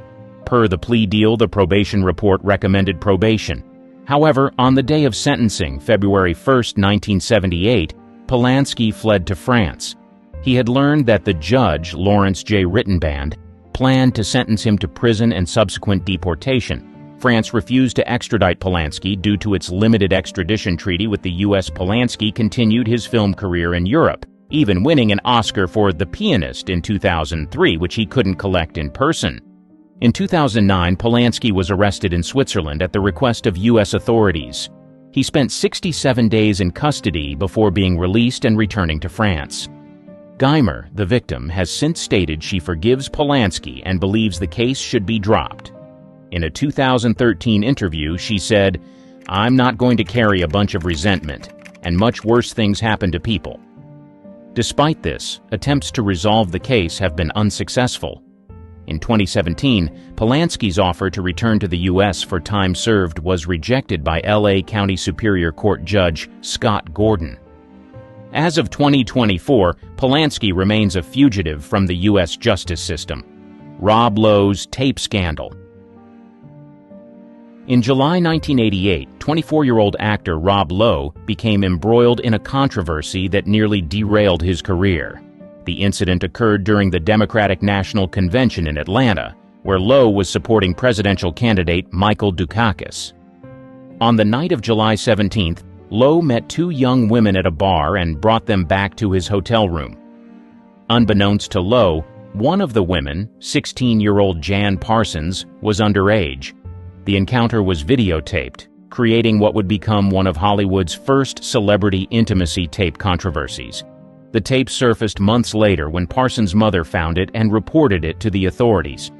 Per the plea deal, the probation report recommended probation. However, on the day of sentencing, February 1, 1978, Polanski fled to France. He had learned that the judge, Lawrence J. Rittenband, planned to sentence him to prison and subsequent deportation. France refused to extradite Polanski due to its limited extradition treaty with the U.S. Polanski continued his film career in Europe, even winning an Oscar for The Pianist in 2003, which he couldn't collect in person. In 2009, Polanski was arrested in Switzerland at the request of U.S. authorities. He spent 67 days in custody before being released and returning to France. Guymer, the victim, has since stated she forgives Polanski and believes the case should be dropped. In a 2013 interview, she said, "I'm not going to carry a bunch of resentment, and much worse things happen to people." Despite this, attempts to resolve the case have been unsuccessful. In 2017, Polanski's offer to return to the U.S. for time served was rejected by L.A. County Superior Court Judge Scott Gordon. As of 2024, Polanski remains a fugitive from the U.S. justice system. Rob Lowe's tape scandal. In July 1988, 24-year-old actor Rob Lowe became embroiled in a controversy that nearly derailed his career. The incident occurred during the Democratic National Convention in Atlanta, where Lowe was supporting presidential candidate Michael Dukakis. On the night of July 17th, Lowe met 2 young women at a bar and brought them back to his hotel room. Unbeknownst to Lowe, one of the women, 16-year-old Jan Parsons, was underage. The encounter was videotaped, creating what would become one of Hollywood's first celebrity intimacy tape controversies. The tape surfaced months later when Parsons' mother found it and reported it to the authorities.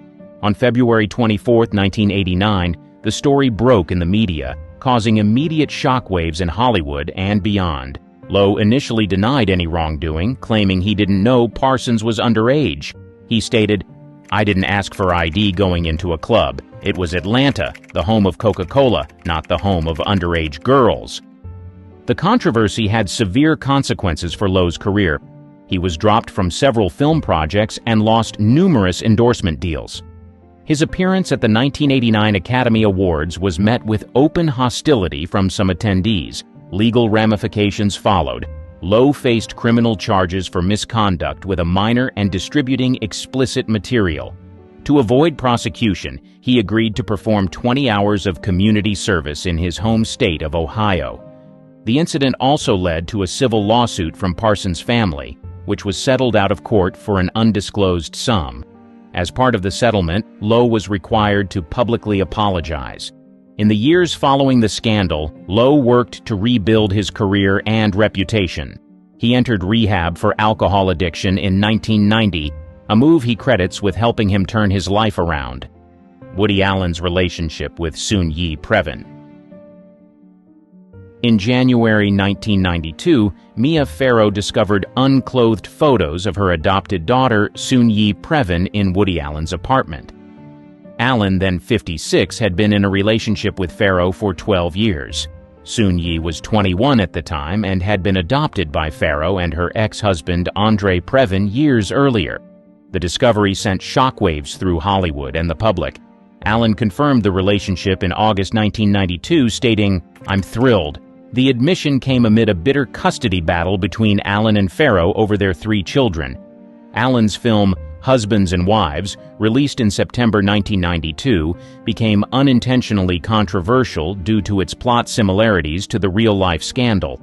On February 24, 1989, the story broke in the media, causing immediate shockwaves in Hollywood and beyond. Lowe initially denied any wrongdoing, claiming he didn't know Parsons was underage. He stated, I didn't ask for ID going into a club. It was Atlanta, the home of Coca-Cola, not the home of underage girls. The controversy had severe consequences for Lowe's career. He was dropped from several film projects and lost numerous endorsement deals. His appearance at the 1989 Academy Awards was met with open hostility from some attendees. Legal ramifications followed. Lowe faced criminal charges for misconduct with a minor and distributing explicit material. To avoid prosecution, he agreed to perform 20 hours of community service in his home state of Ohio. The incident also led to a civil lawsuit from Parsons' family, which was settled out of court for an undisclosed sum. As part of the settlement, Lowe was required to publicly apologize. In the years following the scandal, Lowe worked to rebuild his career and reputation. He entered rehab for alcohol addiction in 1990, a move he credits with helping him turn his life around. Woody Allen's relationship with Soon-Yi Previn. In January 1992, Mia Farrow discovered unclothed photos of her adopted daughter, Soon-Yi Previn, in Woody Allen's apartment. Allen, then 56, had been in a relationship with Farrow for 12 years. Soon-Yi was 21 at the time and had been adopted by Farrow and her ex-husband Andre Previn years earlier. The discovery sent shockwaves through Hollywood and the public. Allen confirmed the relationship in August 1992, stating, "I'm thrilled." The admission came amid a bitter custody battle between Allen and Farrow over their 3 children. Allen's film, Husbands and Wives, released in September 1992, became unintentionally controversial due to its plot similarities to the real-life scandal.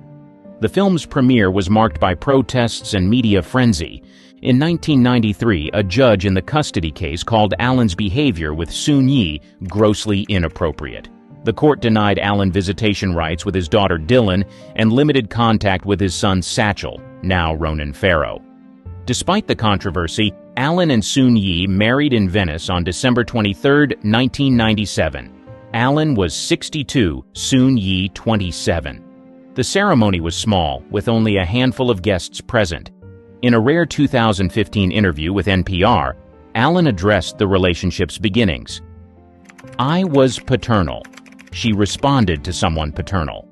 The film's premiere was marked by protests and media frenzy. In 1993, a judge in the custody case called Allen's behavior with Soon-Yi grossly inappropriate. The court denied Allen visitation rights with his daughter Dylan and limited contact with his son Satchel, now Ronan Farrow. Despite the controversy, Allen and Soon-Yi married in Venice on December 23, 1997. Allen was 62, Soon-Yi 27. The ceremony was small, with only a handful of guests present. In a rare 2015 interview with NPR, Allen addressed the relationship's beginnings. "I was paternal. She responded to someone paternal."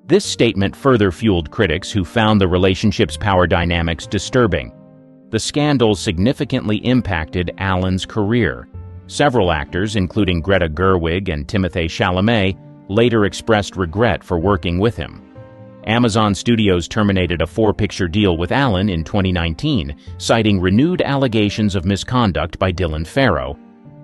This statement further fueled critics who found the relationship's power dynamics disturbing. The scandal significantly impacted Allen's career. Several actors, including Greta Gerwig and Timothée Chalamet, later expressed regret for working with him. Amazon Studios terminated a 4-picture deal with Allen in 2019, citing renewed allegations of misconduct by Dylan Farrow.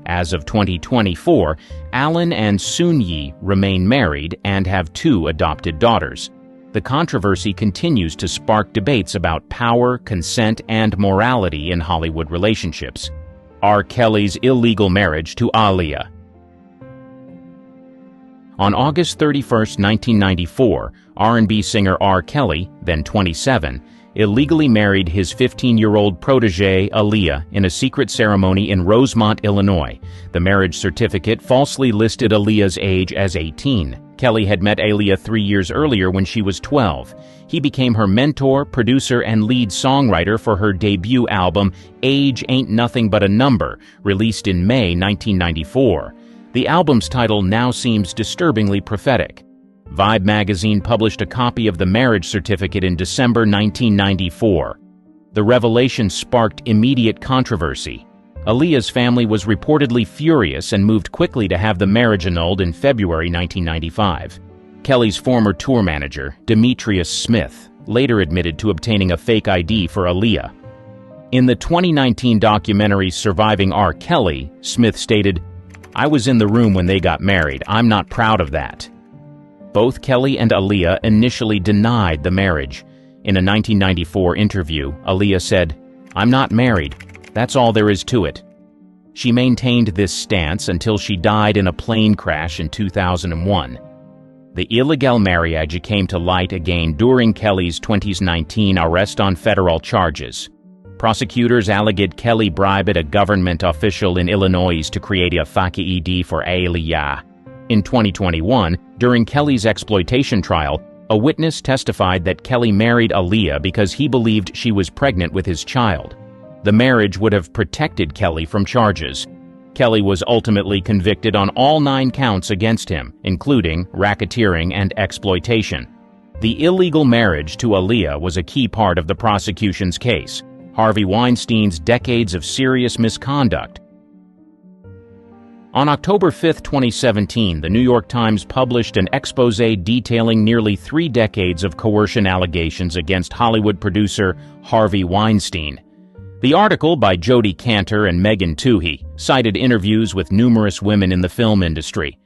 As of 2024, Allen and Soon-Yi remain married and have 2 adopted daughters. The controversy continues to spark debates about power, consent, and morality in Hollywood relationships. R. Kelly's illegal marriage to Aaliyah. On August 31, 1994, R&B singer R. Kelly, then 27, illegally married his 15-year-old protégée Aaliyah in a secret ceremony in Rosemont, Illinois. The marriage certificate falsely listed Aaliyah's age as 18. Kelly had met Aaliyah 3 years earlier when she was 12. He became her mentor, producer, and lead songwriter for her debut album, Age Ain't Nothing But a Number, released in May 1994. The album's title now seems disturbingly prophetic. Vibe magazine published a copy of the marriage certificate in December 1994. The revelation sparked immediate controversy. Aaliyah's family was reportedly furious and moved quickly to have the marriage annulled in February 1995. Kelly's former tour manager, Demetrius Smith, later admitted to obtaining a fake ID for Aaliyah. In the 2019 documentary Surviving R. Kelly, Smith stated, "I was in the room when they got married. I'm not proud of that." Both Kelly and Aaliyah initially denied the marriage. In a 1994 interview, Aaliyah said, "I'm not married. That's all there is to it." She maintained this stance until she died in a plane crash in 2001. The illegal marriage came to light again during Kelly's 2019 arrest on federal charges. Prosecutors alleged Kelly bribed a government official in Illinois to create a fake ID for Aaliyah. In 2021, during Kelly's exploitation trial, a witness testified that Kelly married Aaliyah because he believed she was pregnant with his child. The marriage would have protected Kelly from charges. Kelly was ultimately convicted on all 9 counts against him, including racketeering and exploitation. The illegal marriage to Aaliyah was a key part of the prosecution's case, Harvey Weinstein's decades of serious misconduct. On October 5, 2017, the New York Times published an expose detailing nearly 3 decades of coercion allegations against Hollywood producer Harvey Weinstein. The article, by Jodi Kantor and Megan Twohey, cited interviews with numerous women in the film industry.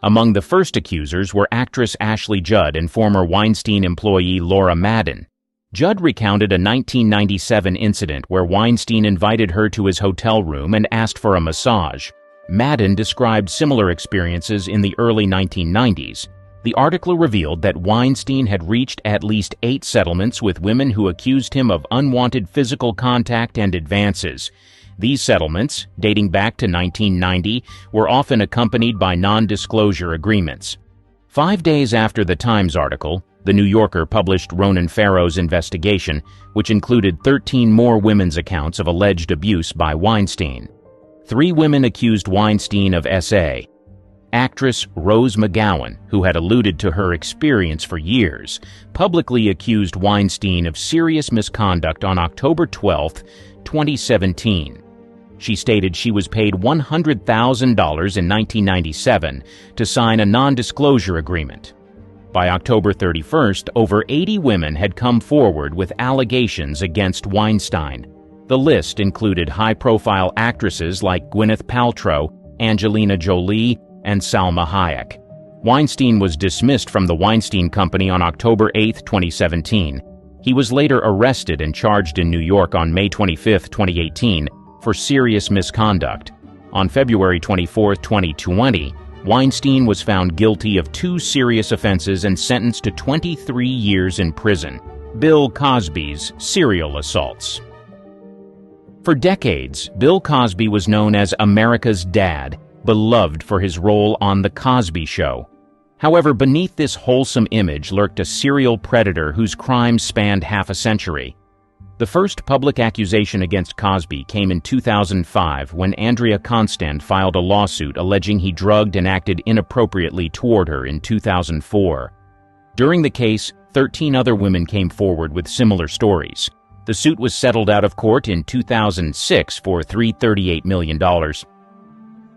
Among the first accusers were actress Ashley Judd and former Weinstein employee Laura Madden. Judd recounted a 1997 incident where Weinstein invited her to his hotel room and asked for a massage. Madden described similar experiences in the early 1990s. The article revealed that Weinstein had reached at least 8 settlements with women who accused him of unwanted physical contact and advances. These settlements, dating back to 1990, were often accompanied by non-disclosure agreements. 5 days after the Times article, The New Yorker published Ronan Farrow's investigation, which included 13 more women's accounts of alleged abuse by Weinstein. 3 women accused Weinstein of SA. Actress Rose McGowan, who had alluded to her experience for years, publicly accused Weinstein of serious misconduct on October 12, 2017. She stated she was paid $100,000 in 1997 to sign a non-disclosure agreement. By October 31st, over 80 women had come forward with allegations against Weinstein. The list included high-profile actresses like Gwyneth Paltrow, Angelina Jolie, and Salma Hayek. Weinstein was dismissed from the Weinstein Company on October 8, 2017. He was later arrested and charged in New York on May 25, 2018, for serious misconduct. On February 24, 2020, Weinstein was found guilty of 2 serious offenses and sentenced to 23 years in prison. Bill Cosby's serial assaults. For decades, Bill Cosby was known as America's dad, beloved for his role on The Cosby Show. However, beneath this wholesome image lurked a serial predator whose crimes spanned half a century. The first public accusation against Cosby came in 2005 when Andrea Constand filed a lawsuit alleging he drugged and acted inappropriately toward her in 2004. During the case, 13 other women came forward with similar stories. The suit was settled out of court in 2006 for $338 million.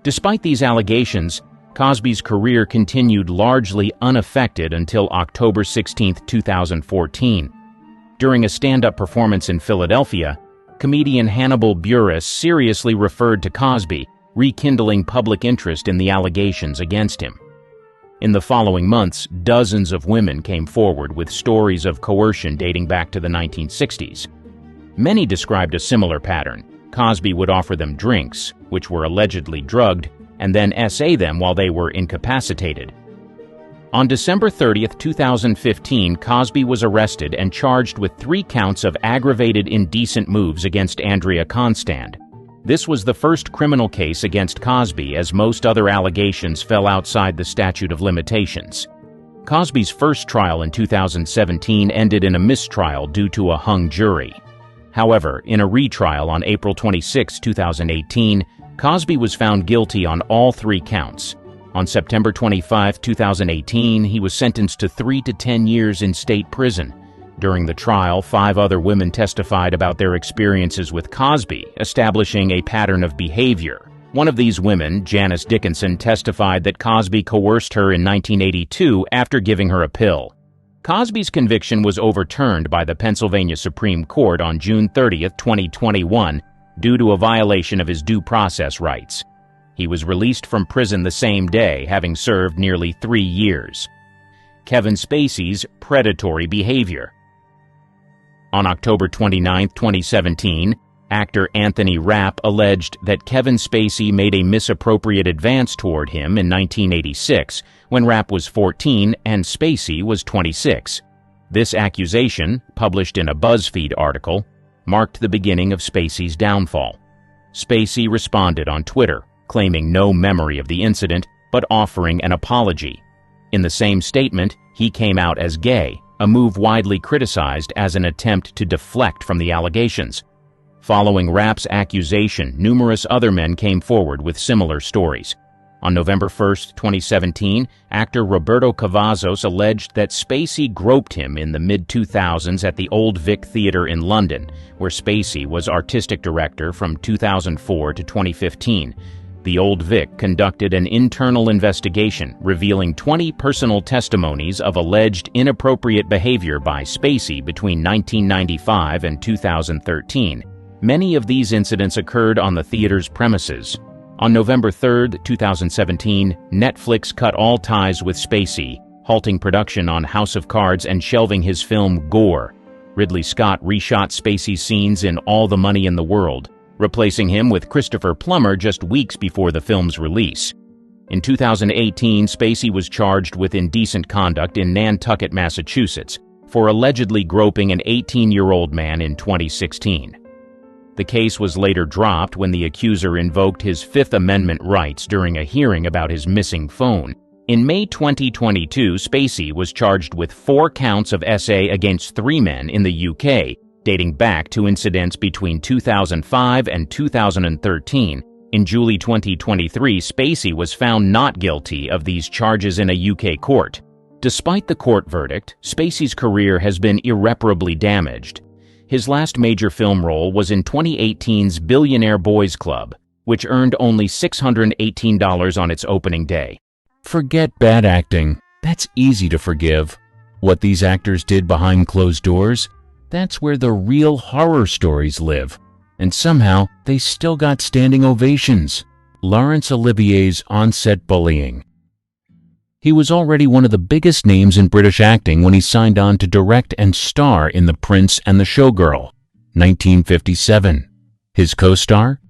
Despite these allegations, Cosby's career continued largely unaffected until October 16, 2014. During a stand-up performance in Philadelphia, comedian Hannibal Buress seriously referred to Cosby, rekindling public interest in the allegations against him. In the following months, dozens of women came forward with stories of coercion dating back to the 1960s. Many described a similar pattern. Cosby would offer them drinks, which were allegedly drugged, and then SA them while they were incapacitated. On December 30, 2015, Cosby was arrested and charged with 3 counts of aggravated indecent moves against Andrea Constand. This was the first criminal case against Cosby, as most other allegations fell outside the statute of limitations. Cosby's first trial in 2017 ended in a mistrial due to a hung jury. However, in a retrial on April 26, 2018, Cosby was found guilty on all 3 counts. On September 25, 2018, he was sentenced to 3 to 10 years in state prison. During the trial, 5 other women testified about their experiences with Cosby, establishing a pattern of behavior. One of these women, Janice Dickinson, testified that Cosby coerced her in 1982 after giving her a pill. Cosby's conviction was overturned by the Pennsylvania Supreme Court on June 30, 2021, due to a violation of his due process rights. He was released from prison the same day, having served nearly 3 years. Kevin Spacey's predatory behavior. On October 29, 2017, actor Anthony Rapp alleged that Kevin Spacey made a misappropriate advance toward him in 1986, when Rapp was 14 and Spacey was 26. This accusation, published in a BuzzFeed article, marked the beginning of Spacey's downfall. Spacey responded on Twitter, claiming no memory of the incident, but offering an apology. In the same statement, he came out as gay, a move widely criticized as an attempt to deflect from the allegations. Following Rapp's accusation, numerous other men came forward with similar stories. On November 1, 2017, actor Roberto Cavazos alleged that Spacey groped him in the mid-2000s at the Old Vic Theatre in London, where Spacey was artistic director from 2004 to 2015. The Old Vic conducted an internal investigation revealing 20 personal testimonies of alleged inappropriate behavior by Spacey between 1995 and 2013. Many of these incidents occurred on the theater's premises. On November 3, 2017, Netflix cut all ties with Spacey, halting production on House of Cards and shelving his film Gore. Ridley Scott reshot Spacey's scenes in All the Money in the World, replacing him with Christopher Plummer just weeks before the film's release. In 2018, Spacey was charged with indecent conduct in Nantucket, Massachusetts, for allegedly groping an 18-year-old man in 2016. The case was later dropped when the accuser invoked his Fifth Amendment rights during a hearing about his missing phone. In May 2022, Spacey was charged with 4 counts of SA against 3 men in the UK, dating back to incidents between 2005 and 2013. In July 2023, Spacey was found not guilty of these charges in a UK court. Despite the court verdict, Spacey's career has been irreparably damaged. His last major film role was in 2018's Billionaire Boys Club, which earned only $618 on its opening day. Forget bad acting. That's easy to forgive. What these actors did behind closed doors, that's where the real horror stories live. And somehow, they still got standing ovations. Laurence Olivier's on-set bullying. He was already one of the biggest names in British acting when he signed on to direct and star in The Prince and the Showgirl, 1957. His co-star?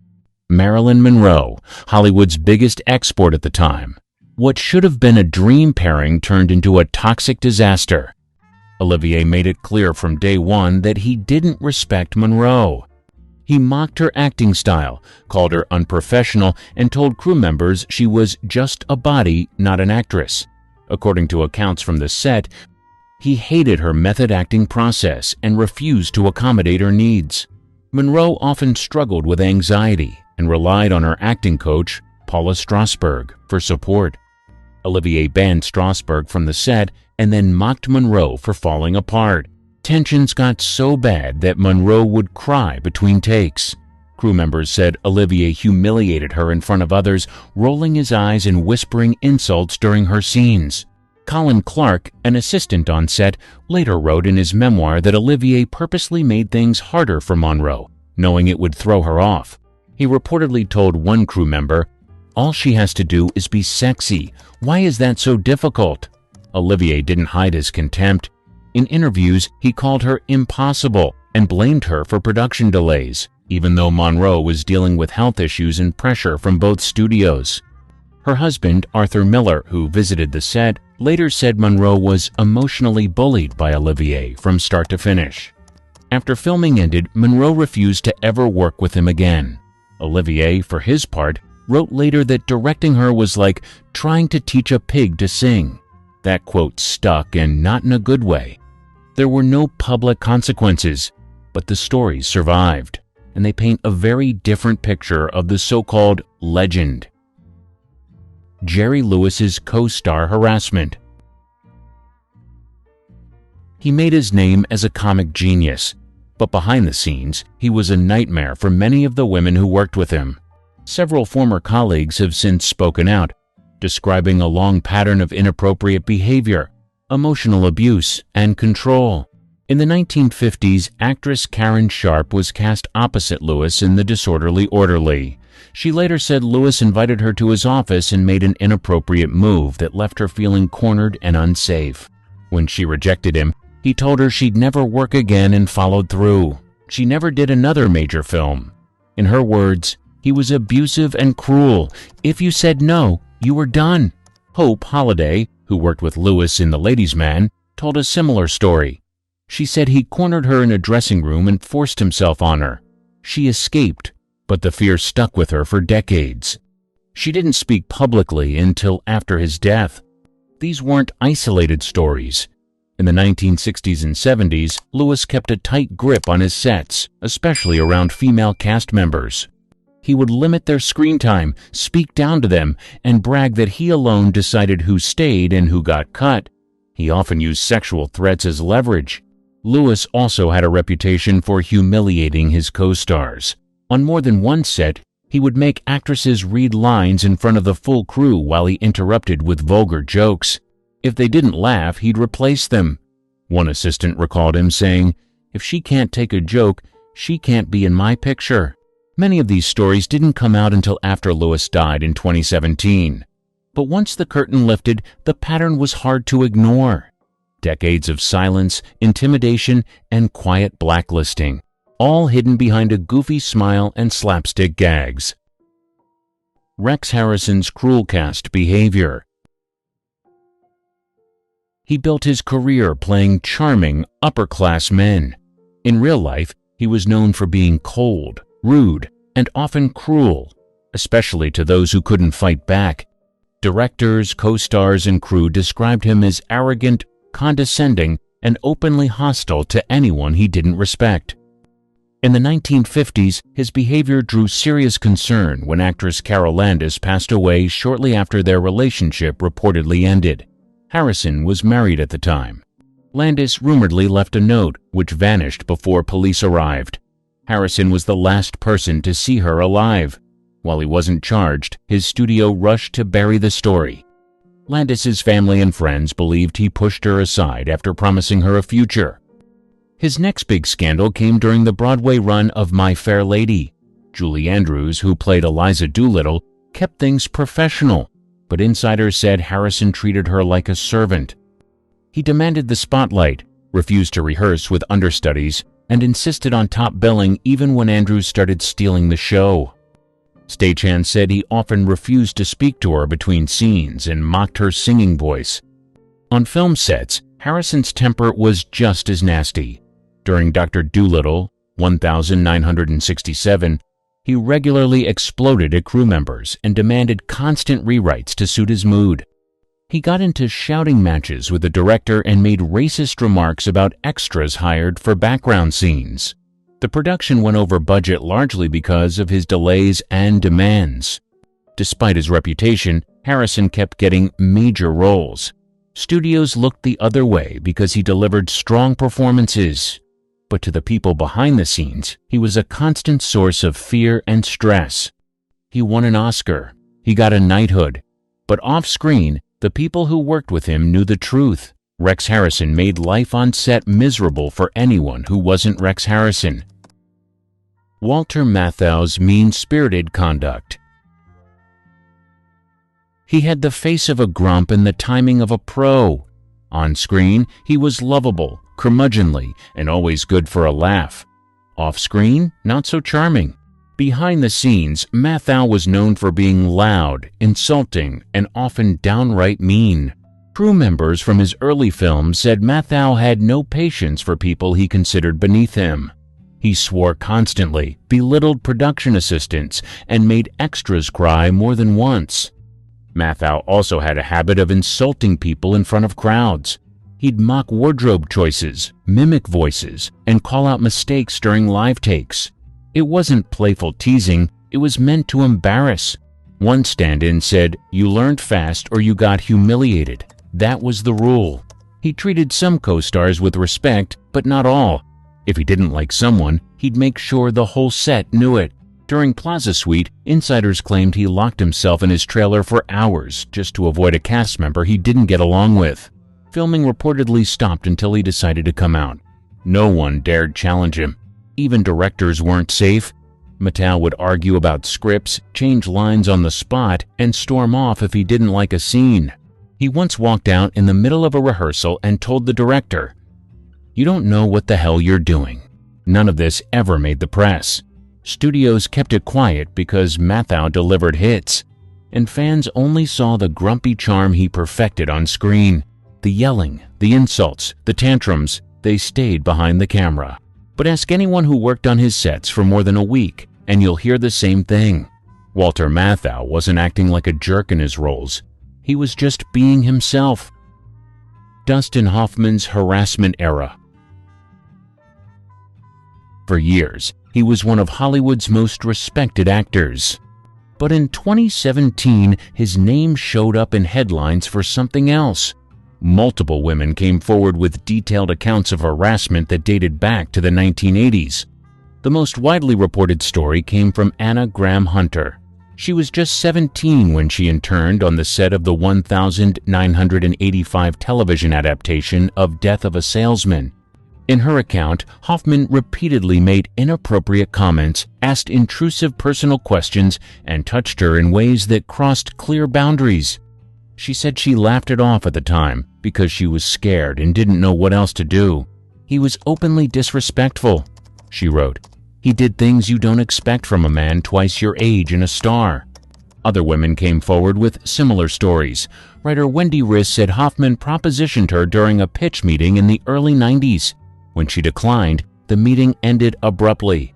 Marilyn Monroe, Hollywood's biggest export at the time. What should have been a dream pairing turned into a toxic disaster. Olivier made it clear from day one that he didn't respect Monroe. He mocked her acting style, called her unprofessional, and told crew members she was just a body, not an actress. According to accounts from the set, he hated her method acting process and refused to accommodate her needs. Monroe often struggled with anxiety and relied on her acting coach, Paula Strasberg, for support. Olivier banned Strasberg from the set and then mocked Monroe for falling apart. Tensions got so bad that Monroe would cry between takes. Crew members said Olivier humiliated her in front of others, rolling his eyes and whispering insults during her scenes. Colin Clarke, an assistant on set, later wrote in his memoir that Olivier purposely made things harder for Monroe, knowing it would throw her off. He reportedly told one crew member, "All she has to do is be sexy. Why is that so difficult?" Olivier didn't hide his contempt. In interviews, he called her impossible and blamed her for production delays, even though Monroe was dealing with health issues and pressure from both studios. Her husband, Arthur Miller, who visited the set, later said Monroe was emotionally bullied by Olivier from start to finish. After filming ended, Monroe refused to ever work with him again. Olivier, for his part, wrote later that directing her was like trying to teach a pig to sing. That quote stuck, and not in a good way. There were no public consequences, but the stories survived, and they paint a very different picture of the so-called legend. Jerry Lewis's co-star harassment. He made his name as a comic genius, but behind the scenes, he was a nightmare for many of the women who worked with him. Several former colleagues have since spoken out, describing a long pattern of inappropriate behavior, emotional abuse, and control. In the 1950s, actress Karen Sharp was cast opposite Lewis in The Disorderly Orderly. She later said Lewis invited her to his office and made an inappropriate move that left her feeling cornered and unsafe. When she rejected him, he told her she'd never work again and followed through. She never did another major film. In her words, "He was abusive and cruel. If you said no, you were done." Hope Holliday, who worked with Lewis in The Ladies' Man, told a similar story. She said he cornered her in a dressing room and forced himself on her. She escaped, but the fear stuck with her for decades. She didn't speak publicly until after his death. These weren't isolated stories. In the 1960s and 70s, Lewis kept a tight grip on his sets, especially around female cast members. He would limit their screen time, speak down to them, and brag that he alone decided who stayed and who got cut. He often used sexual threats as leverage. Lewis also had a reputation for humiliating his co-stars. On more than one set, he would make actresses read lines in front of the full crew while he interrupted with vulgar jokes. If they didn't laugh, he'd replace them. One assistant recalled him saying, "If she can't take a joke, she can't be in my picture." Many of these stories didn't come out until after Lewis died in 2017. But once the curtain lifted, the pattern was hard to ignore. Decades of silence, intimidation, and quiet blacklisting, all hidden behind a goofy smile and slapstick gags. Rex Harrison's cruel cast behavior. He built his career playing charming, upper-class men. In real life, he was known for being cold, rude, and often cruel, especially to those who couldn't fight back. Directors, co-stars, and crew described him as arrogant, condescending, and openly hostile to anyone he didn't respect. In the 1950s, his behavior drew serious concern when actress Carol Landis passed away shortly after their relationship reportedly ended. Harrison was married at the time. Landis rumoredly left a note, which vanished before police arrived. Harrison was the last person to see her alive. While he wasn't charged, his studio rushed to bury the story. Landis's family and friends believed he pushed her aside after promising her a future. His next big scandal came during the Broadway run of My Fair Lady. Julie Andrews, who played Eliza Doolittle, kept things professional, but insiders said Harrison treated her like a servant. He demanded the spotlight, refused to rehearse with understudies, and insisted on top billing even when Andrews started stealing the show. Stagehand said he often refused to speak to her between scenes and mocked her singing voice. On film sets, Harrison's temper was just as nasty. During Dr. Dolittle, 1967, he regularly exploded at crew members and demanded constant rewrites to suit his mood. He got into shouting matches with the director and made racist remarks about extras hired for background scenes. The production went over budget largely because of his delays and demands. Despite his reputation, Harrison kept getting major roles. Studios looked the other way because he delivered strong performances. But to the people behind the scenes, he was a constant source of fear and stress. He won an Oscar. He got a knighthood. But off-screen, the people who worked with him knew the truth. Rex Harrison made life on set miserable for anyone who wasn't Rex Harrison. Walter Matthau's mean-spirited conduct. He had the face of a grump and the timing of a pro. On screen, he was lovable, curmudgeonly, and always good for a laugh. Off-screen, not so charming. Behind the scenes, Matthau was known for being loud, insulting, and often downright mean. Crew members from his early films said Matthau had no patience for people he considered beneath him. He swore constantly, belittled production assistants, and made extras cry more than once. Matthau also had a habit of insulting people in front of crowds. He'd mock wardrobe choices, mimic voices, and call out mistakes during live takes. It wasn't playful teasing, it was meant to embarrass. One stand-in said, "You learned fast or you got humiliated." That was the rule. He treated some co-stars with respect, but not all. If he didn't like someone, he'd make sure the whole set knew it. During Plaza Suite, insiders claimed he locked himself in his trailer for hours just to avoid a cast member he didn't get along with. Filming reportedly stopped until he decided to come out. No one dared challenge him. Even directors weren't safe. Matthau would argue about scripts, change lines on the spot, and storm off if he didn't like a scene. He once walked out in the middle of a rehearsal and told the director, "You don't know what the hell you're doing." None of this ever made the press. Studios kept it quiet because Matthau delivered hits, and fans only saw the grumpy charm he perfected on screen. The yelling, the insults, the tantrums, they stayed behind the camera. But ask anyone who worked on his sets for more than a week, and you'll hear the same thing. Walter Matthau wasn't acting like a jerk in his roles. He was just being himself. Dustin Hoffman's harassment era. For years, he was one of Hollywood's most respected actors. But in 2017, his name showed up in headlines for something else. Multiple women came forward with detailed accounts of harassment that dated back to the 1980s. The most widely reported story came from Anna Graham Hunter. She was just 17 when she interned on the set of the 1985 television adaptation of Death of a Salesman. In her account, Hoffman repeatedly made inappropriate comments, asked intrusive personal questions, and touched her in ways that crossed clear boundaries. She said she laughed it off at the time because she was scared and didn't know what else to do. "He was openly disrespectful," she wrote. "He did things you don't expect from a man twice your age and a star." Other women came forward with similar stories. Writer Wendy Riss said Hoffman propositioned her during a pitch meeting in the early 90s. When she declined, the meeting ended abruptly.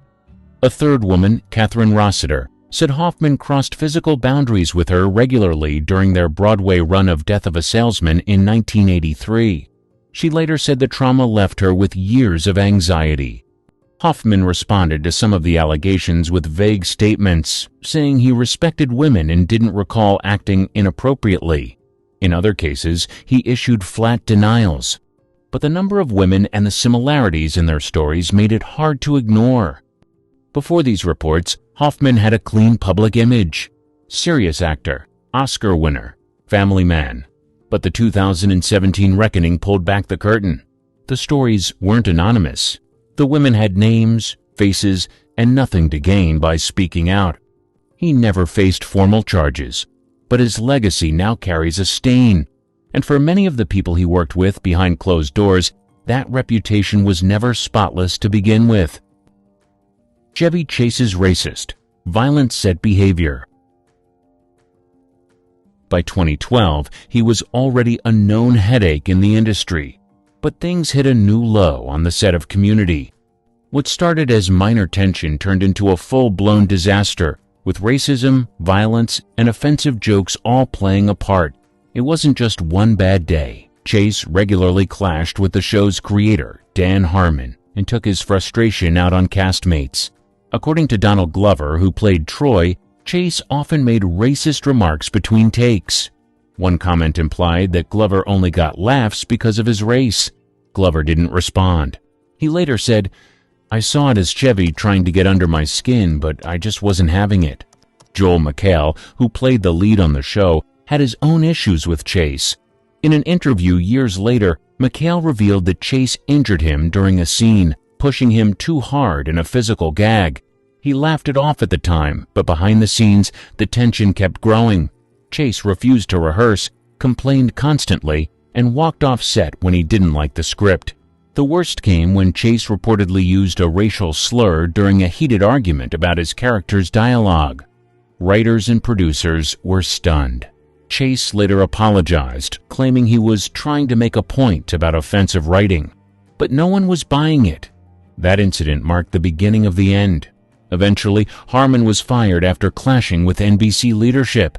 A third woman, Catherine Rossiter, said Hoffman crossed physical boundaries with her regularly during their Broadway run of Death of a Salesman in 1983. She later said the trauma left her with years of anxiety. Hoffman responded to some of the allegations with vague statements, saying he respected women and didn't recall acting inappropriately. In other cases, he issued flat denials. But the number of women and the similarities in their stories made it hard to ignore. Before these reports, Hoffman had a clean public image. Serious actor, Oscar winner, family man. But the 2017 reckoning pulled back the curtain. The stories weren't anonymous. The women had names, faces, and nothing to gain by speaking out. He never faced formal charges, but his legacy now carries a stain. And for many of the people he worked with behind closed doors, that reputation was never spotless to begin with. Chevy Chase's racist, violent set behavior. By 2012, he was already a known headache in the industry, but things hit a new low on the set of Community. What started as minor tension turned into a full-blown disaster, with racism, violence, and offensive jokes all playing a part. It wasn't just one bad day. Chase regularly clashed with the show's creator, Dan Harmon, and took his frustration out on castmates. According to Donald Glover, who played Troy, Chase often made racist remarks between takes. One comment implied that Glover only got laughs because of his race. Glover didn't respond. He later said, "I saw it as Chevy trying to get under my skin, but I just wasn't having it." Joel McHale, who played the lead on the show, had his own issues with Chase. In an interview years later, McHale revealed that Chase injured him during a scene, pushing him too hard in a physical gag. He laughed it off at the time, but behind the scenes, the tension kept growing. Chase refused to rehearse, complained constantly, and walked off set when he didn't like the script. The worst came when Chase reportedly used a racial slur during a heated argument about his character's dialogue. Writers and producers were stunned. Chase later apologized, claiming he was trying to make a point about offensive writing. But no one was buying it. That incident marked the beginning of the end. Eventually, Harmon was fired after clashing with NBC leadership.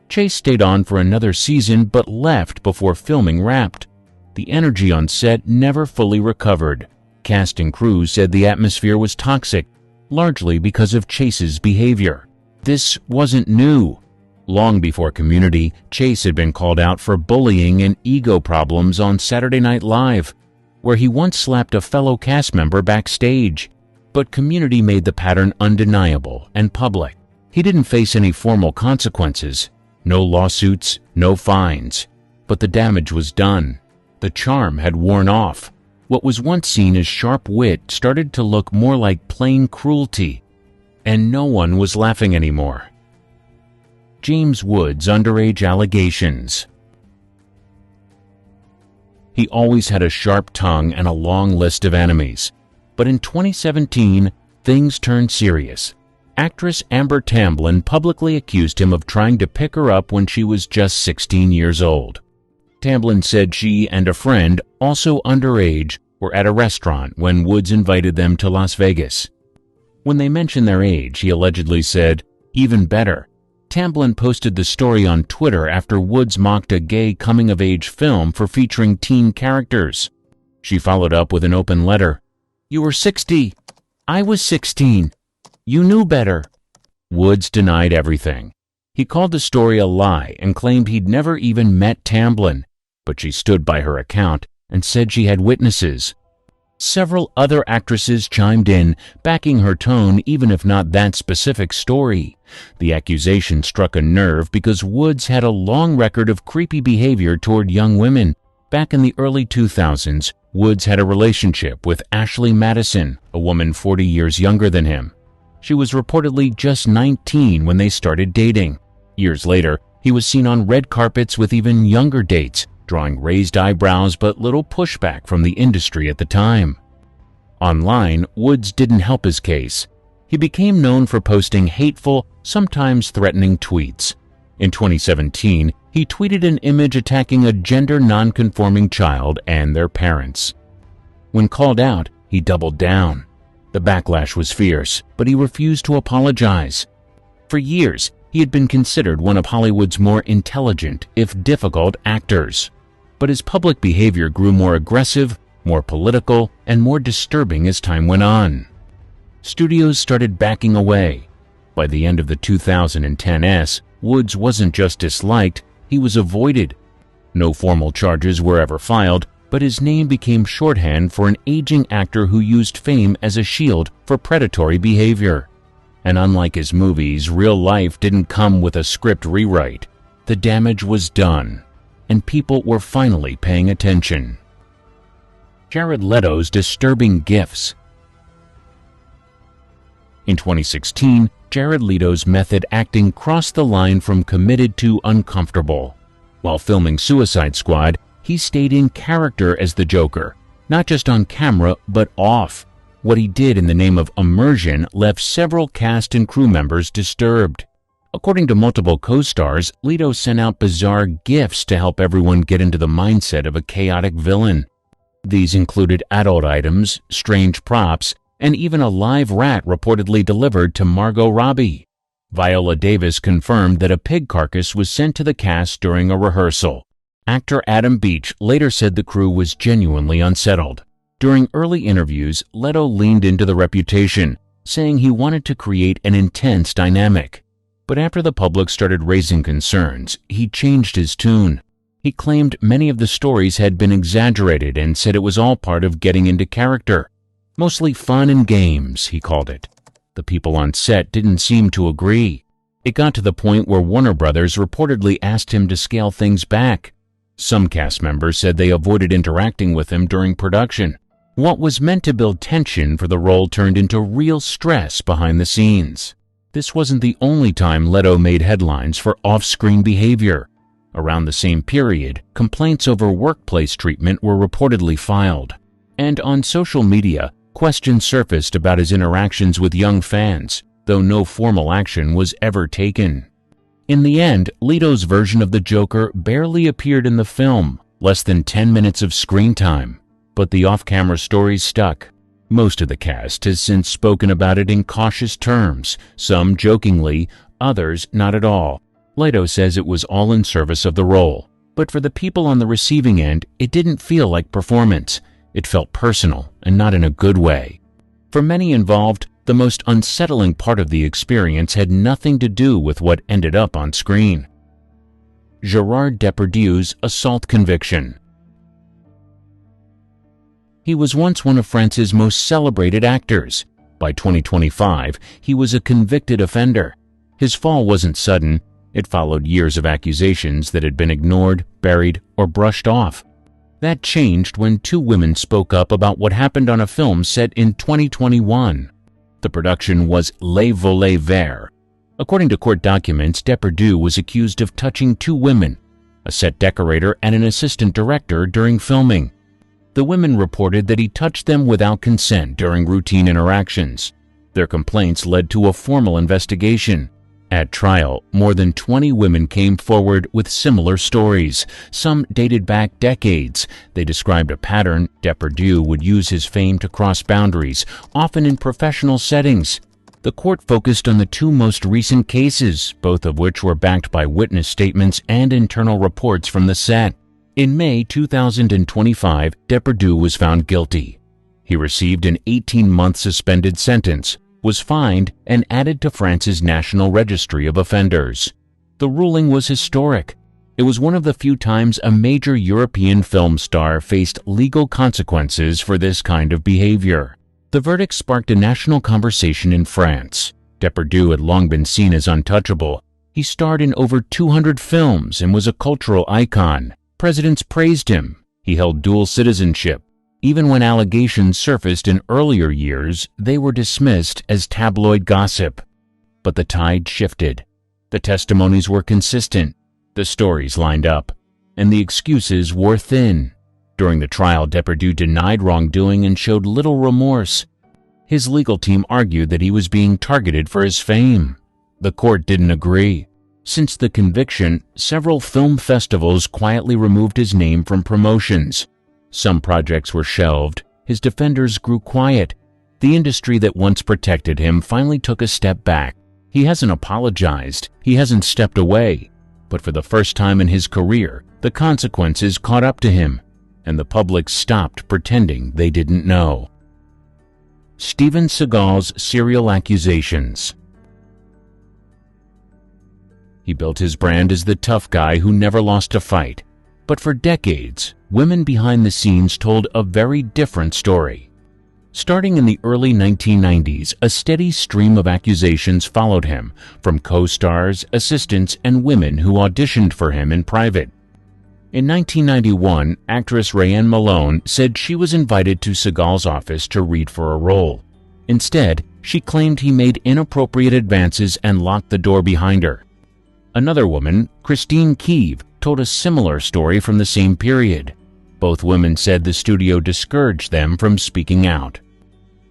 Chase stayed on for another season but left before filming wrapped. The energy on set never fully recovered. Cast and crew said the atmosphere was toxic, largely because of Chase's behavior. This wasn't new. Long before Community, Chase had been called out for bullying and ego problems on Saturday Night Live, where he once slapped a fellow cast member backstage. But Community made the pattern undeniable and public. He didn't face any formal consequences, no lawsuits, no fines. But the damage was done. The charm had worn off. What was once seen as sharp wit started to look more like plain cruelty. And no one was laughing anymore. James Woods' underage allegations. He always had a sharp tongue and a long list of enemies. But in 2017, things turned serious. Actress Amber Tamblyn publicly accused him of trying to pick her up when she was just 16 years old. Tamblyn said she and a friend, also underage, were at a restaurant when Woods invited them to Las Vegas. When they mentioned their age, he allegedly said, "Even better." Tamblyn posted the story on Twitter after Woods mocked a gay coming-of-age film for featuring teen characters. She followed up with an open letter. "You were 60. I was 16. You knew better." Woods denied everything. He called the story a lie and claimed he'd never even met Tamblyn, but she stood by her account and said she had witnesses. Several other actresses chimed in, backing her tone even if not that specific story. The accusation struck a nerve because Woods had a long record of creepy behavior toward young women. Back in the early 2000s, Woods had a relationship with Ashley Madison, a woman 40 years younger than him. She was reportedly just 19 when they started dating. Years later, he was seen on red carpets with even younger dates, drawing raised eyebrows but little pushback from the industry at the time. Online, Woods didn't help his case. He became known for posting hateful, sometimes threatening tweets. In 2017, he tweeted an image attacking a gender non-conforming child and their parents. When called out, he doubled down. The backlash was fierce, but he refused to apologize. For years, he had been considered one of Hollywood's more intelligent, if difficult, actors. But his public behavior grew more aggressive, more political, and more disturbing as time went on. Studios started backing away. By the end of the 2010s, Woods wasn't just disliked, he was avoided. No formal charges were ever filed, but his name became shorthand for an aging actor who used fame as a shield for predatory behavior. And unlike his movies, real life didn't come with a script rewrite. The damage was done, and people were finally paying attention. Jared Leto's disturbing gifts. In 2016, Jared Leto's method acting crossed the line from committed to uncomfortable. While filming Suicide Squad, he stayed in character as the Joker, not just on camera, but off. What he did in the name of immersion left several cast and crew members disturbed. According to multiple co-stars, Leto sent out bizarre gifts to help everyone get into the mindset of a chaotic villain. These included adult items, strange props, and even a live rat reportedly delivered to Margot Robbie. Viola Davis confirmed that a pig carcass was sent to the cast during a rehearsal. Actor Adam Beach later said the crew was genuinely unsettled. During early interviews, Leto leaned into the reputation, saying he wanted to create an intense dynamic. But after the public started raising concerns, he changed his tune. He claimed many of the stories had been exaggerated and said it was all part of getting into character. Mostly fun and games, he called it. The people on set didn't seem to agree. It got to the point where Warner Brothers reportedly asked him to scale things back. Some cast members said they avoided interacting with him during production. What was meant to build tension for the role turned into real stress behind the scenes. This wasn't the only time Leto made headlines for off-screen behavior. Around the same period, complaints over workplace treatment were reportedly filed. And on social media, questions surfaced about his interactions with young fans, though no formal action was ever taken. In the end, Leto's version of the Joker barely appeared in the film, less than 10 minutes of screen time. But the off-camera stories stuck. Most of the cast has since spoken about it in cautious terms, some jokingly, others not at all. Leto says it was all in service of the role. But for the people on the receiving end, it didn't feel like performance. It felt personal, and not in a good way. For many involved, the most unsettling part of the experience had nothing to do with what ended up on screen. Gerard Depardieu's assault conviction. He was once one of France's most celebrated actors. By 2025, he was a convicted offender. His fall wasn't sudden. It followed years of accusations that had been ignored, buried, or brushed off. That changed when two women spoke up about what happened on a film set in 2021. The production was Les Volets Verts. According to court documents, Depardieu was accused of touching two women, a set decorator and an assistant director, during filming. The women reported that he touched them without consent during routine interactions. Their complaints led to a formal investigation. At trial, more than 20 women came forward with similar stories. Some dated back decades. They described a pattern. Depardieu would use his fame to cross boundaries, often in professional settings. The court focused on the two most recent cases, both of which were backed by witness statements and internal reports from the set. In May 2025, Depardieu was found guilty. He received an 18-month suspended sentence, was fined, and added to France's National Registry of Offenders. The ruling was historic. It was one of the few times a major European film star faced legal consequences for this kind of behavior. The verdict sparked a national conversation in France. Depardieu had long been seen as untouchable. He starred in over 200 films and was a cultural icon. Presidents praised him. He held dual citizenship. Even when allegations surfaced in earlier years, they were dismissed as tabloid gossip. But the tide shifted. The testimonies were consistent. The stories lined up. And the excuses wore thin. During the trial, Depardieu denied wrongdoing and showed little remorse. His legal team argued that he was being targeted for his fame. The court didn't agree. Since the conviction, several film festivals quietly removed his name from promotions. Some projects were shelved. His defenders grew quiet. The industry that once protected him finally took a step back. He hasn't apologized. He hasn't stepped away. But for the first time in his career, the consequences caught up to him, and the public stopped pretending they didn't know. Steven Seagal's serial accusations. He built his brand as the tough guy who never lost a fight. But for decades, women behind the scenes told a very different story. Starting in the early 1990s, a steady stream of accusations followed him from co-stars, assistants, and women who auditioned for him in private. In 1991, actress Rayanne Malone said she was invited to Seagal's office to read for a role. Instead, she claimed he made inappropriate advances and locked the door behind her. Another woman, Christine Keeve, told a similar story from the same period. Both women said the studio discouraged them from speaking out.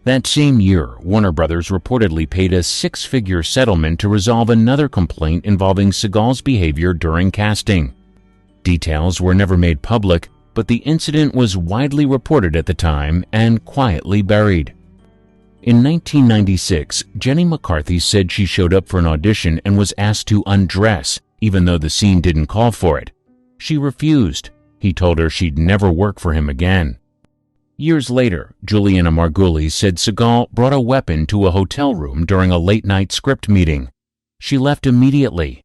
That same year, Warner Brothers reportedly paid a six-figure settlement to resolve another complaint involving Seagal's behavior during casting. Details were never made public, but the incident was widely reported at the time and quietly buried. In 1996, Jenny McCarthy said she showed up for an audition and was asked to undress, even though the scene didn't call for it. She refused. He told her she'd never work for him again. Years later, Juliana Margulies said Seagal brought a weapon to a hotel room during a late-night script meeting. She left immediately.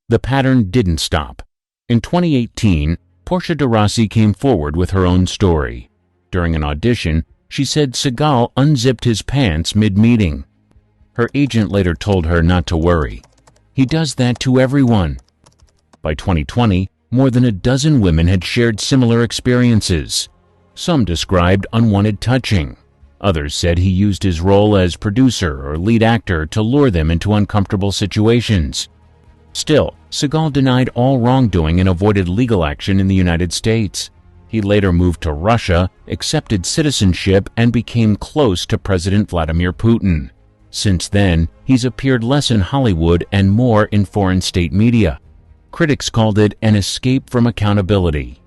The pattern didn't stop. In 2018, Portia de Rossi came forward with her own story. During an audition, she said Seagal unzipped his pants mid-meeting. Her agent later told her not to worry. He does that to everyone. By 2020, more than a dozen women had shared similar experiences. Some described unwanted touching. Others said he used his role as producer or lead actor to lure them into uncomfortable situations. Still, Seagal denied all wrongdoing and avoided legal action in the United States. He later moved to Russia, accepted citizenship, and became close to President Vladimir Putin. Since then, he's appeared less in Hollywood and more in foreign state media. Critics called it an escape from accountability.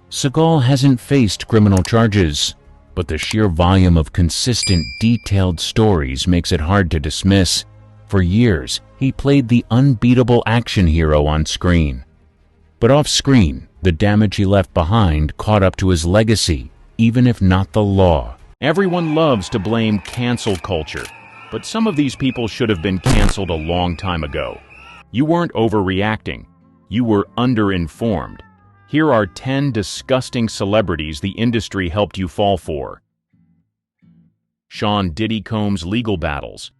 Seagal hasn't faced criminal charges, but the sheer volume of consistent, detailed stories makes it hard to dismiss. For years, he played the unbeatable action hero on screen. But off-screen, the damage he left behind caught up to his legacy, even if not the law. Everyone loves to blame cancel culture, but some of these people should have been canceled a long time ago. You weren't overreacting. You were underinformed. Here are 10 disgusting celebrities the industry helped you fall for. Sean Diddy Combs' legal battles.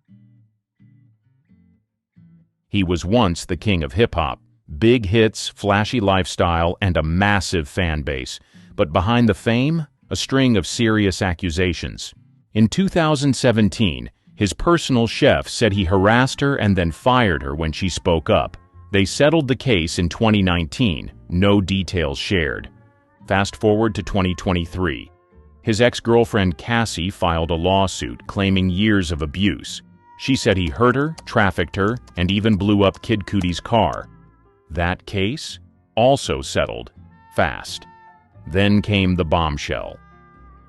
He was once the king of hip-hop. Big hits, flashy lifestyle, and a massive fan base. But behind the fame, a string of serious accusations. In 2017, his personal chef said he harassed her and then fired her when she spoke up. They settled the case in 2019, no details shared. Fast forward to 2023. His ex-girlfriend Cassie filed a lawsuit claiming years of abuse. She said he hurt her, trafficked her, and even blew up Kid Cudi's car. That case also settled fast. Then came the bombshell.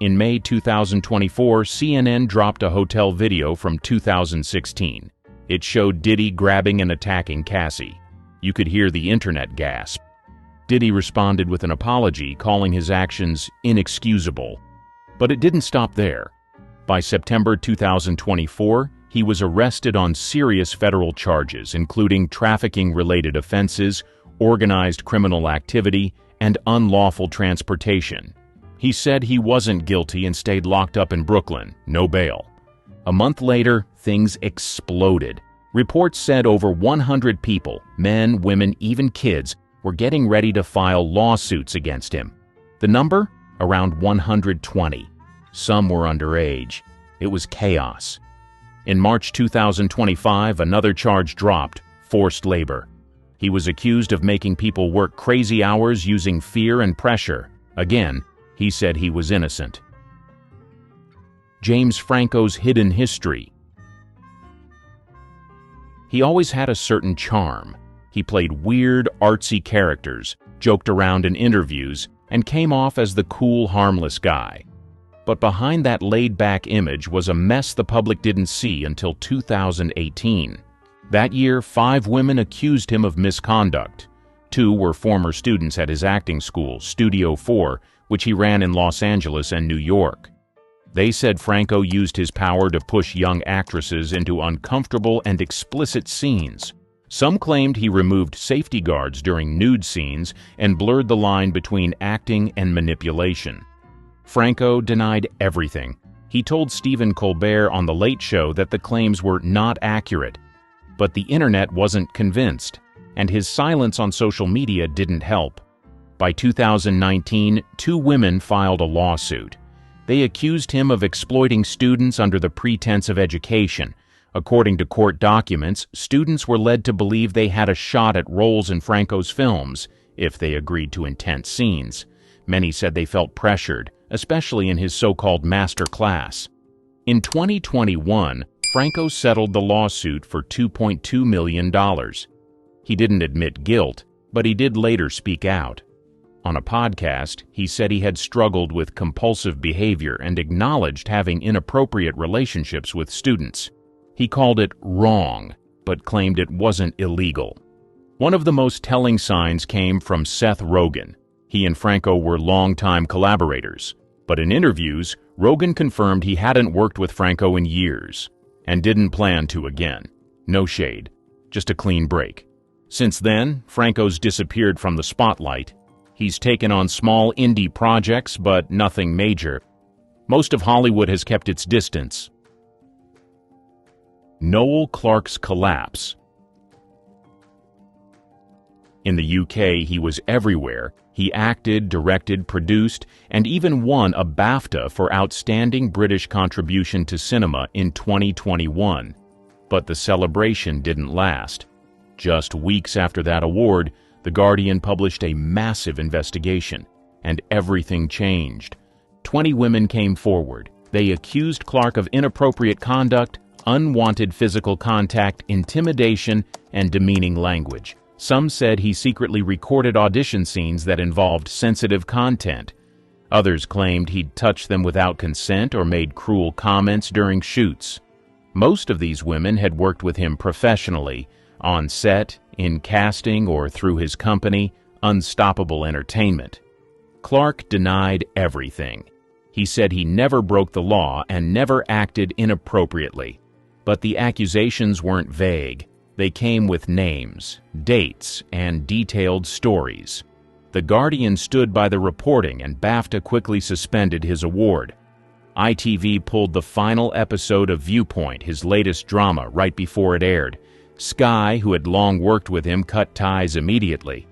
In May 2024, CNN dropped a hotel video from 2016. It showed Diddy grabbing and attacking Cassie. You could hear the internet gasp. Diddy responded with an apology, calling his actions inexcusable. But it didn't stop there. By September 2024, he was arrested on serious federal charges, including trafficking-related offenses, organized criminal activity, and unlawful transportation. He said he wasn't guilty and stayed locked up in Brooklyn, no bail. A month later, things exploded. Reports said over 100 people, men, women, even kids, were getting ready to file lawsuits against him. The number? Around 120. Some were underage. It was chaos. In March 2025, another charge dropped: forced labor. He was accused of making people work crazy hours using fear and pressure. Again, he said he was innocent. James Franco's hidden history. He always had a certain charm. He played weird, artsy characters, joked around in interviews, and came off as the cool, harmless guy. But behind that laid-back image was a mess the public didn't see until 2018. That year, 5 women accused him of misconduct. 2 were former students at his acting school, Studio 4, which he ran in Los Angeles and New York. They said Franco used his power to push young actresses into uncomfortable and explicit scenes. Some claimed he removed safety guards during nude scenes and blurred the line between acting and manipulation. Franco denied everything. He told Stephen Colbert on The Late Show that the claims were not accurate. But the internet wasn't convinced, and his silence on social media didn't help. By 2019, 2 women filed a lawsuit. They accused him of exploiting students under the pretense of education. According to court documents, students were led to believe they had a shot at roles in Franco's films if they agreed to intense scenes. Many said they felt pressured, especially in his so-called master class. In 2021, Franco settled the lawsuit for $2.2 million. He didn't admit guilt, but he did later speak out. On a podcast, he said he had struggled with compulsive behavior and acknowledged having inappropriate relationships with students. He called it wrong, but claimed it wasn't illegal. One of the most telling signs came from Seth Rogen. He and Franco were longtime collaborators, but in interviews, Rogen confirmed he hadn't worked with Franco in years and didn't plan to again. No shade, just a clean break. Since then, Franco's disappeared from the spotlight. He's taken on small indie projects, but nothing major. Most of Hollywood has kept its distance. Noel Clarke's collapse. In the UK, he was everywhere. He acted, directed, produced, and even won a BAFTA for Outstanding British Contribution to Cinema in 2021. But the celebration didn't last. Just weeks after that award, The Guardian published a massive investigation, and everything changed. 20 women came forward. They accused Clarke of inappropriate conduct, unwanted physical contact, intimidation, and demeaning language. Some said he secretly recorded audition scenes that involved sensitive content. Others claimed he'd touched them without consent or made cruel comments during shoots. Most of these women had worked with him professionally, on set, in casting, or through his company, Unstoppable Entertainment. Clarke denied everything. He said he never broke the law and never acted inappropriately. But the accusations weren't vague. They came with names, dates, and detailed stories. The Guardian stood by the reporting, and BAFTA quickly suspended his award. ITV pulled the final episode of Viewpoint, his latest drama, right before it aired. Sky, who had long worked with him, cut ties immediately.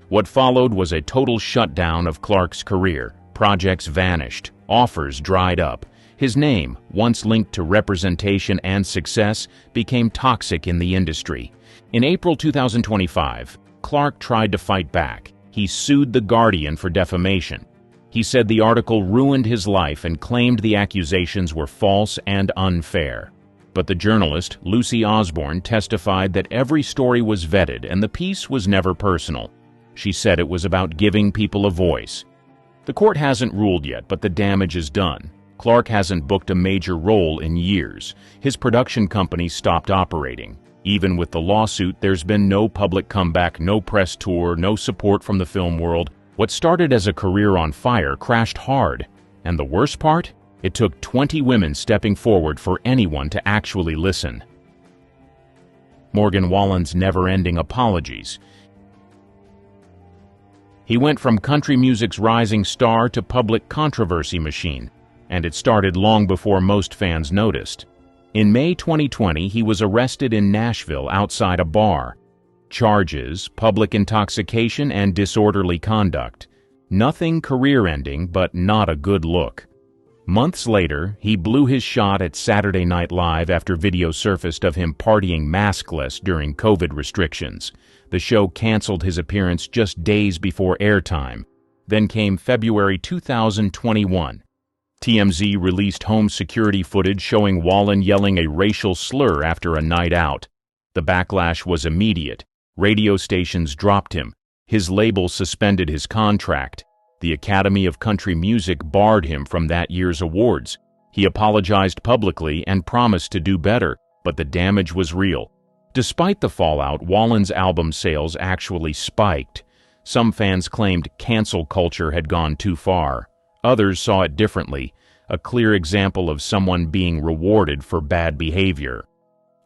What followed was a total shutdown of Clarke's career. Projects vanished. Offers dried up. His name, once linked to representation and success, became toxic in the industry. In April 2025, Clarke tried to fight back. He sued The Guardian for defamation. He said the article ruined his life and claimed the accusations were false and unfair. But the journalist, Lucy Osborne, testified that every story was vetted and the piece was never personal. She said it was about giving people a voice. The court hasn't ruled yet, but the damage is done. Clarke hasn't booked a major role in years. His production company stopped operating. Even with the lawsuit, there's been no public comeback, no press tour, no support from the film world. What started as a career on fire crashed hard. And the worst part? It took 20 women stepping forward for anyone to actually listen. Morgan Wallen's never-ending apologies. He went from country music's rising star to public controversy machine, and it started long before most fans noticed. In May 2020, he was arrested in Nashville outside a bar. Charges: public intoxication and disorderly conduct. Nothing career-ending, but not a good look. Months later, he blew his shot at Saturday Night Live after video surfaced of him partying maskless during COVID restrictions. The show canceled his appearance just days before airtime. Then came February 2021. TMZ released home security footage showing Wallen yelling a racial slur after a night out. The backlash was immediate. Radio stations dropped him. His label suspended his contract. The Academy of Country Music barred him from that year's awards. He apologized publicly and promised to do better, but the damage was real. Despite the fallout, Wallen's album sales actually spiked. Some fans claimed cancel culture had gone too far. Others saw it differently, a clear example of someone being rewarded for bad behavior.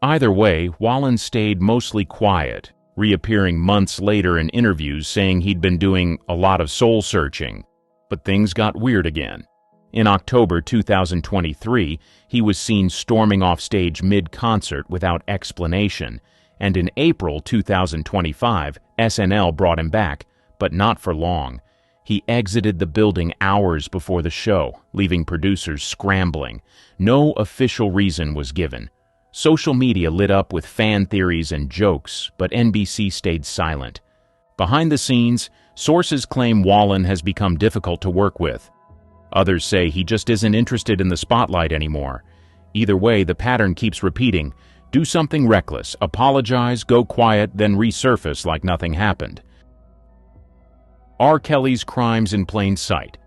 Either way, Wallen stayed mostly quiet, reappearing months later in interviews saying he'd been doing a lot of soul-searching. But things got weird again. In October 2023, he was seen storming off stage mid-concert without explanation, and in April 2025, SNL brought him back, but not for long. He exited the building hours before the show, leaving producers scrambling. No official reason was given. Social media lit up with fan theories and jokes, but NBC stayed silent. Behind the scenes, sources claim Wallen has become difficult to work with. Others say he just isn't interested in the spotlight anymore. Either way, the pattern keeps repeating. Do something reckless, apologize, go quiet, then resurface like nothing happened. R. Kelly's crimes in plain sight.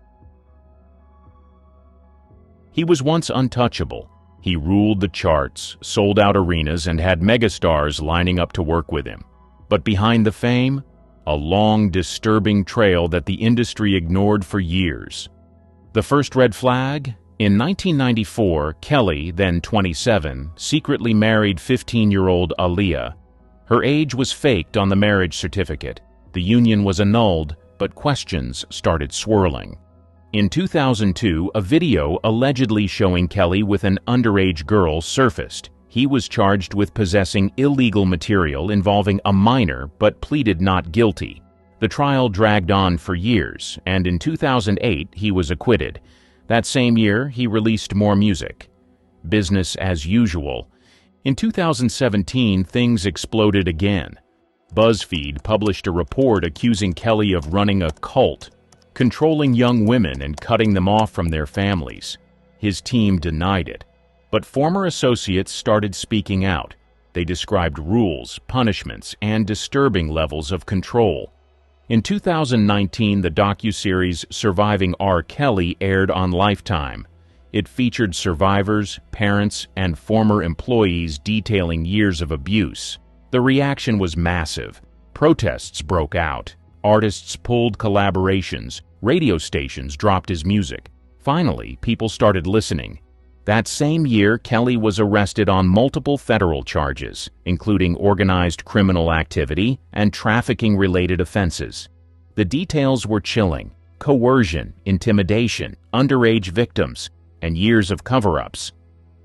He was once untouchable. He ruled the charts, sold out arenas, and had megastars lining up to work with him. But behind the fame, a long, disturbing trail that the industry ignored for years. The first red flag? In 1994, Kelly, then 27, secretly married 15-year-old Aaliyah. Her age was faked on the marriage certificate. The union was annulled, but questions started swirling. In 2002, a video allegedly showing Kelly with an underage girl surfaced. He was charged with possessing illegal material involving a minor, but pleaded not guilty. The trial dragged on for years, and in 2008 he was acquitted. That same year, he released more music. Business as usual. In 2017, things exploded again. BuzzFeed published a report accusing Kelly of running a cult, controlling young women and cutting them off from their families. His team denied it. But former associates started speaking out. They described rules, punishments, and disturbing levels of control. In 2019, the docuseries Surviving R. Kelly aired on Lifetime. It featured survivors, parents, and former employees detailing years of abuse. The reaction was massive. Protests broke out. Artists pulled collaborations. Radio stations dropped his music. Finally, people started listening. That same year, Kelly was arrested on multiple federal charges, including organized criminal activity and trafficking-related offenses. The details were chilling: coercion, intimidation, underage victims, and years of cover-ups.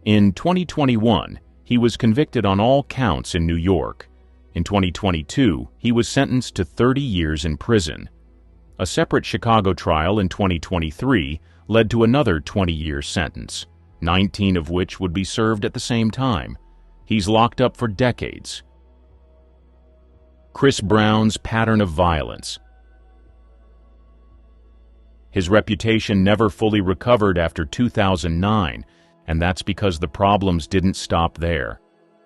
In 2021, he was convicted on all counts in New York. In 2022, he was sentenced to 30 years in prison. A separate Chicago trial in 2023 led to another 20-year sentence, 19 of which would be served at the same time. He's locked up for decades. Chris Brown's pattern of violence. His reputation never fully recovered after 2009, and that's because the problems didn't stop there.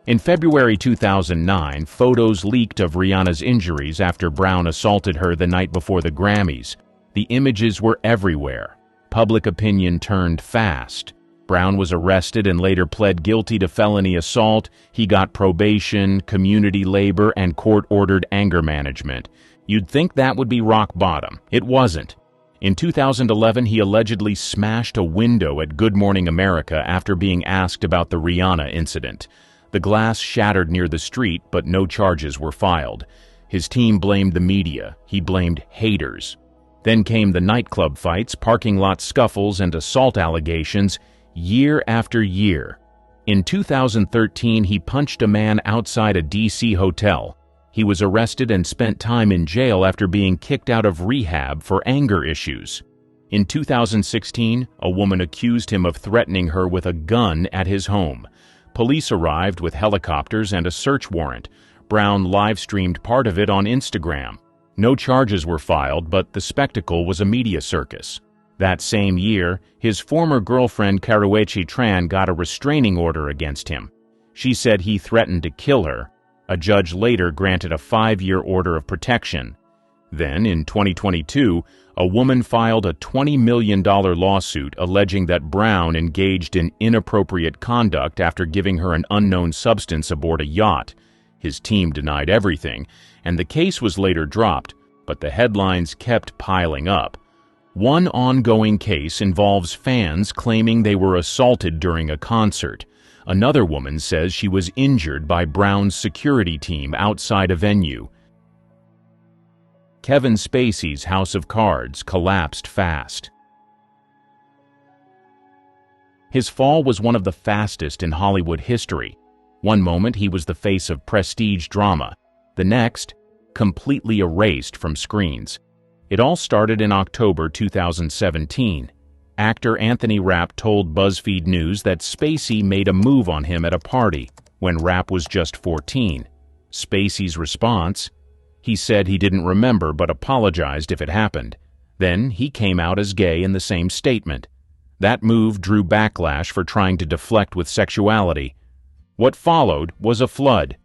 In February 2009, photos leaked of Rihanna's injuries after Brown assaulted her the night before the Grammys. The images were everywhere. Public opinion turned fast. Brown was arrested and later pled guilty to felony assault. He got probation, community labor, and court-ordered anger management. You'd think that would be rock bottom. It wasn't. In 2011, he allegedly smashed a window at Good Morning America after being asked about the Rihanna incident. The glass shattered near the street, but no charges were filed. His team blamed the media. He blamed haters. Then came the nightclub fights, parking lot scuffles, and assault allegations, year after year. In 2013, he punched a man outside a D.C. hotel. He was arrested and spent time in jail after being kicked out of rehab for anger issues. In 2016, a woman accused him of threatening her with a gun at his home. Police arrived with helicopters and a search warrant. Brown live-streamed part of it on Instagram. No charges were filed, but the spectacle was a media circus. That same year, his former girlfriend Karrueche Tran got a restraining order against him. She said he threatened to kill her. A judge later granted a 5-year order of protection. Then, in 2022, a woman filed a $20 million lawsuit alleging that Brown engaged in inappropriate conduct after giving her an unknown substance aboard a yacht. His team denied everything, and the case was later dropped, but the headlines kept piling up. One ongoing case involves fans claiming they were assaulted during a concert. Another woman says she was injured by Brown's security team outside a venue. Kevin Spacey's House of Cards collapsed fast. His fall was one of the fastest in Hollywood history. One moment he was the face of prestige drama. The next, completely erased from screens. It all started in October 2017. Actor Anthony Rapp told BuzzFeed News that Spacey made a move on him at a party when Rapp was just 14. Spacey's response? He said he didn't remember but apologized if it happened. Then he came out as gay in the same statement. That move drew backlash for trying to deflect with sexuality. What followed was a flood.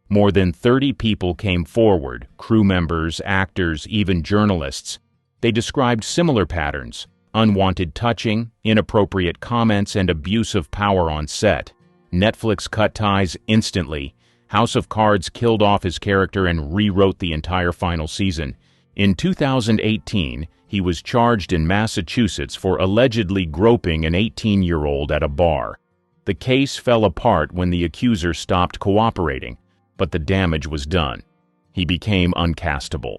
More than 30 people came forward, crew members, actors, even journalists. They described similar patterns: unwanted touching, inappropriate comments, and abuse of power on set. Netflix cut ties instantly. House of Cards killed off his character and rewrote the entire final season. In 2018, he was charged in Massachusetts for allegedly groping an 18-year-old at a bar. The case fell apart when the accuser stopped cooperating, but the damage was done. He became uncastable.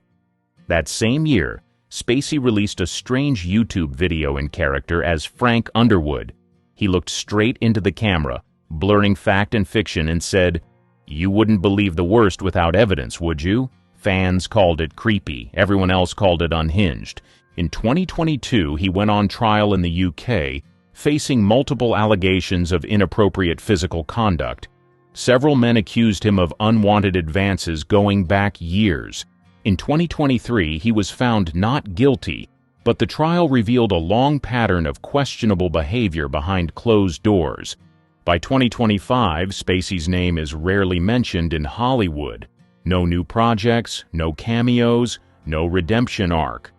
That same year, Spacey released a strange YouTube video in character as Frank Underwood. He looked straight into the camera, blurring fact and fiction, and said, "You wouldn't believe the worst without evidence, would you?" Fans called it creepy. Everyone else called it unhinged. In 2022, he went on trial in the UK, facing multiple allegations of inappropriate physical conduct. Several men accused him of unwanted advances going back years. In 2023, he was found not guilty, but the trial revealed a long pattern of questionable behavior behind closed doors. By 2025, Spacey's name is rarely mentioned in Hollywood. No new projects, no cameos, no redemption arc.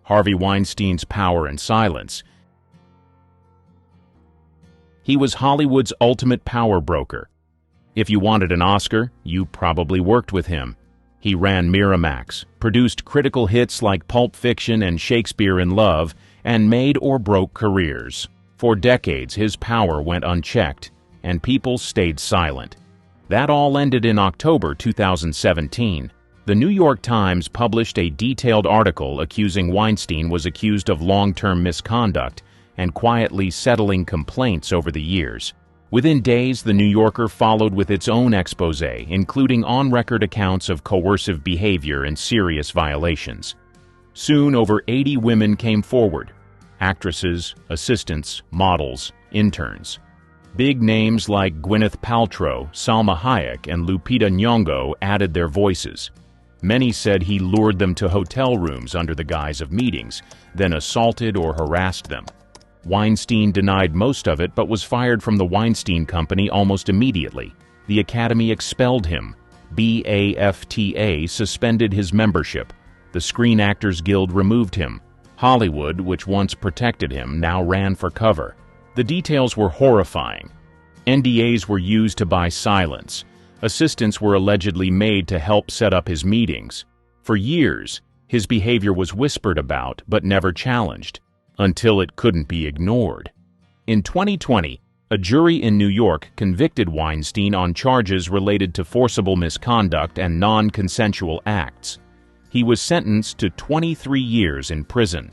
Harvey Weinstein's power and silence. He was Hollywood's ultimate power broker. If you wanted an Oscar, you probably worked with him. He ran Miramax, produced critical hits like Pulp Fiction and Shakespeare in Love, and made or broke careers. For decades, his power went unchecked, and people stayed silent. That all ended in October 2017. The New York Times published a detailed article accusing Weinstein was accused of long-term misconduct and quietly settling complaints over the years. Within days, The New Yorker followed with its own expose, including on-record accounts of coercive behavior and serious violations. Soon, over 80 women came forward. Actresses, assistants, models, interns. Big names like Gwyneth Paltrow, Salma Hayek, and Lupita Nyong'o added their voices. Many said he lured them to hotel rooms under the guise of meetings, then assaulted or harassed them. Weinstein denied most of it but was fired from the Weinstein Company almost immediately. The Academy expelled him. BAFTA suspended his membership. The Screen Actors Guild removed him. Hollywood, which once protected him, now ran for cover. The details were horrifying. NDAs were used to buy silence. Assistants were allegedly made to help set up his meetings. For years, his behavior was whispered about but never challenged, until it couldn't be ignored. In 2020, a jury in New York convicted Weinstein on charges related to forcible misconduct and non-consensual acts. He was sentenced to 23 years in prison.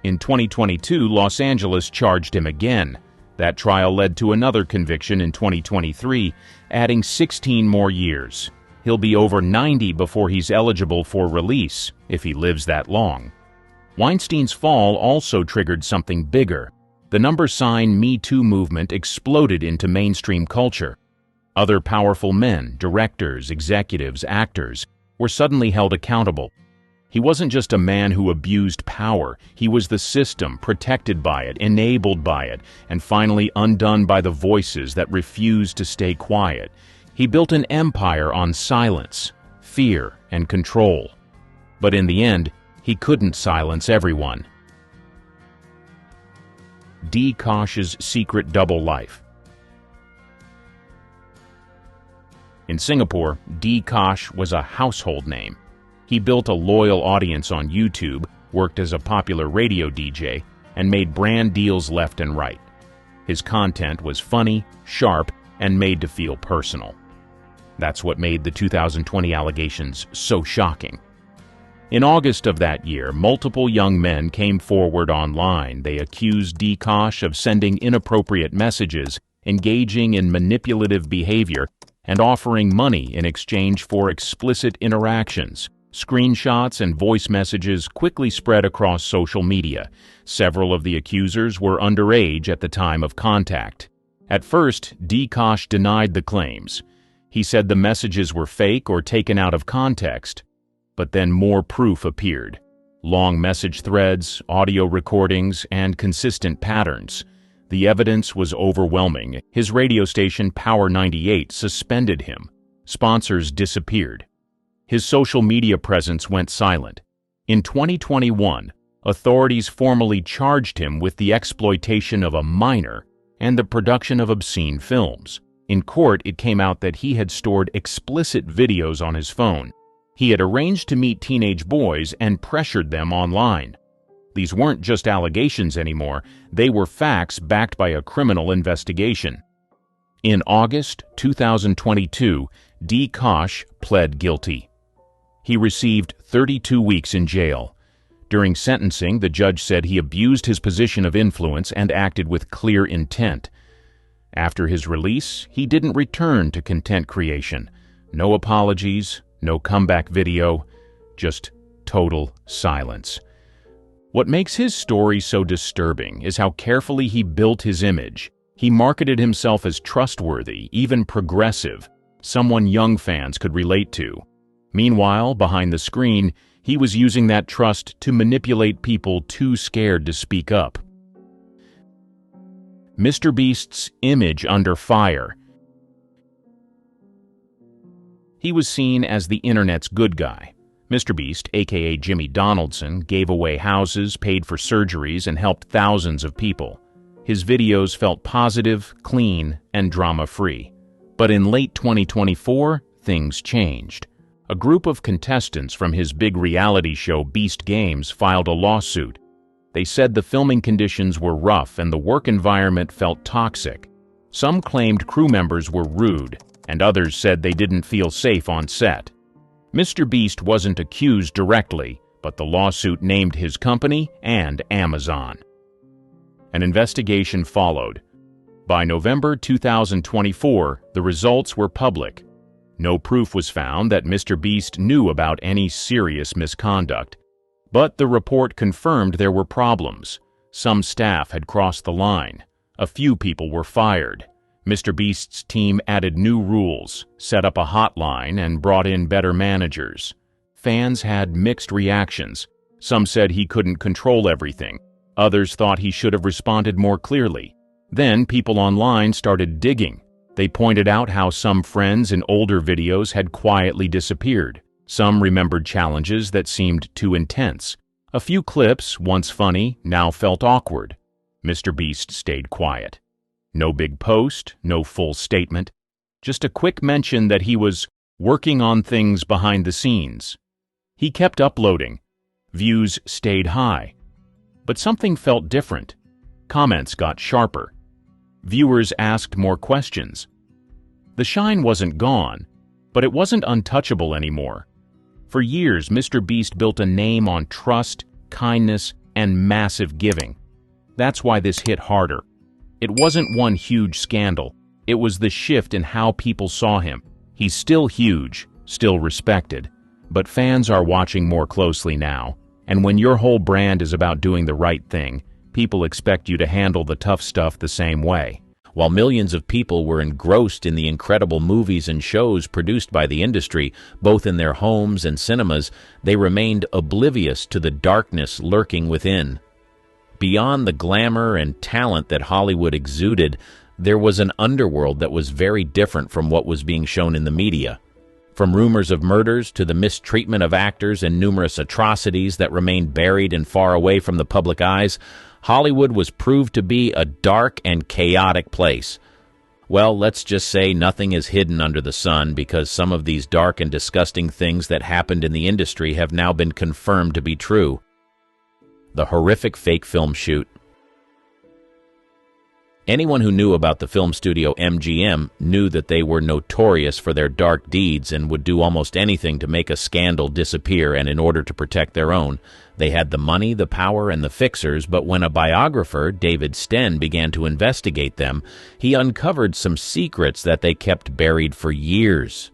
In 2022, Los Angeles charged him again. That trial led to another conviction in 2023, adding 16 more years. He'll be over 90 before he's eligible for release, if he lives that long. Weinstein's fall also triggered something bigger. The number sign Me Too movement exploded into mainstream culture. Other powerful men, directors, executives, actors, were suddenly held accountable. He wasn't just a man who abused power. He was the system, protected by it, enabled by it, and finally undone by the voices that refused to stay quiet. He built an empire on silence, fear, and control. But in the end, he couldn't silence everyone. Dee Kosh's secret double life. In Singapore, Dee Kosh was a household name. He built a loyal audience on YouTube, worked as a popular radio DJ, and made brand deals left and right. His content was funny, sharp, and made to feel personal. That's what made the 2020 allegations so shocking. In August of that year, multiple young men came forward online. They accused Dee Kosh of sending inappropriate messages, engaging in manipulative behavior, and offering money in exchange for explicit interactions. Screenshots and voice messages quickly spread across social media. Several of the accusers were underage at the time of contact. At first, Dee Kosh denied the claims. He said the messages were fake or taken out of context. But then more proof appeared. Long message threads, audio recordings, and consistent patterns. The evidence was overwhelming. His radio station, Power 98, suspended him. Sponsors disappeared. His social media presence went silent. In 2021, authorities formally charged him with the exploitation of a minor and the production of obscene films. In court, it came out that he had stored explicit videos on his phone. He had arranged to meet teenage boys and pressured them online. These weren't just allegations anymore, they were facts backed by a criminal investigation. In August 2022, Dee Kosh pled guilty. He received 32 weeks in jail. During sentencing, the judge said he abused his position of influence and acted with clear intent. After his release, he didn't return to content creation. No apologies, no comeback video, just total silence. What makes his story so disturbing is how carefully he built his image. He marketed himself as trustworthy, even progressive, someone young fans could relate to. Meanwhile, behind the screen, he was using that trust to manipulate people too scared to speak up. Mr. Beast's image under fire. He was seen as the internet's good guy. Mr. Beast, aka Jimmy Donaldson, gave away houses, paid for surgeries, and helped thousands of people. His videos felt positive, clean, and drama-free. But in late 2024, things changed. A group of contestants from his big reality show Beast Games filed a lawsuit. They said the filming conditions were rough and the work environment felt toxic. Some claimed crew members were rude, and others said they didn't feel safe on set. Mr. Beast wasn't accused directly, but the lawsuit named his company and Amazon. An investigation followed. By November 2024, the results were public. No proof was found that Mr. Beast knew about any serious misconduct. But the report confirmed there were problems. Some staff had crossed the line. A few people were fired. Mr. Beast's team added new rules, set up a hotline, and brought in better managers. Fans had mixed reactions. Some said he couldn't control everything. Others thought he should have responded more clearly. Then people online started digging. They pointed out how some friends in older videos had quietly disappeared. Some remembered challenges that seemed too intense. A few clips, once funny, now felt awkward. Mr. Beast stayed quiet. No big post, no full statement, just a quick mention that he was working on things behind the scenes. He kept uploading. Views stayed high. But something felt different. Comments got sharper. Viewers asked more questions. The shine wasn't gone, but it wasn't untouchable anymore. For years, Mr. Beast built a name on trust, kindness, and massive giving. That's why this hit harder. It wasn't one huge scandal. It was the shift in how people saw him. He's still huge, still respected, but fans are watching more closely now. And when your whole brand is about doing the right thing, people expect you to handle the tough stuff the same way. While millions of people were engrossed in the incredible movies and shows produced by the industry, both in their homes and cinemas, they remained oblivious to the darkness lurking within. Beyond the glamour and talent that Hollywood exuded, there was an underworld that was very different from what was being shown in the media. From rumors of murders to the mistreatment of actors and numerous atrocities that remained buried and far away from the public eyes, Hollywood was proved to be a dark and chaotic place. Well, let's just say nothing is hidden under the sun, because some of these dark and disgusting things that happened in the industry have now been confirmed to be true. The horrific fake film shoot. Anyone who knew about the film studio MGM knew that they were notorious for their dark deeds and would do almost anything to make a scandal disappear, and in order to protect their own. They had the money, the power, and the fixers, but when a biographer, David Sten, began to investigate them, he uncovered some secrets that they kept buried for years.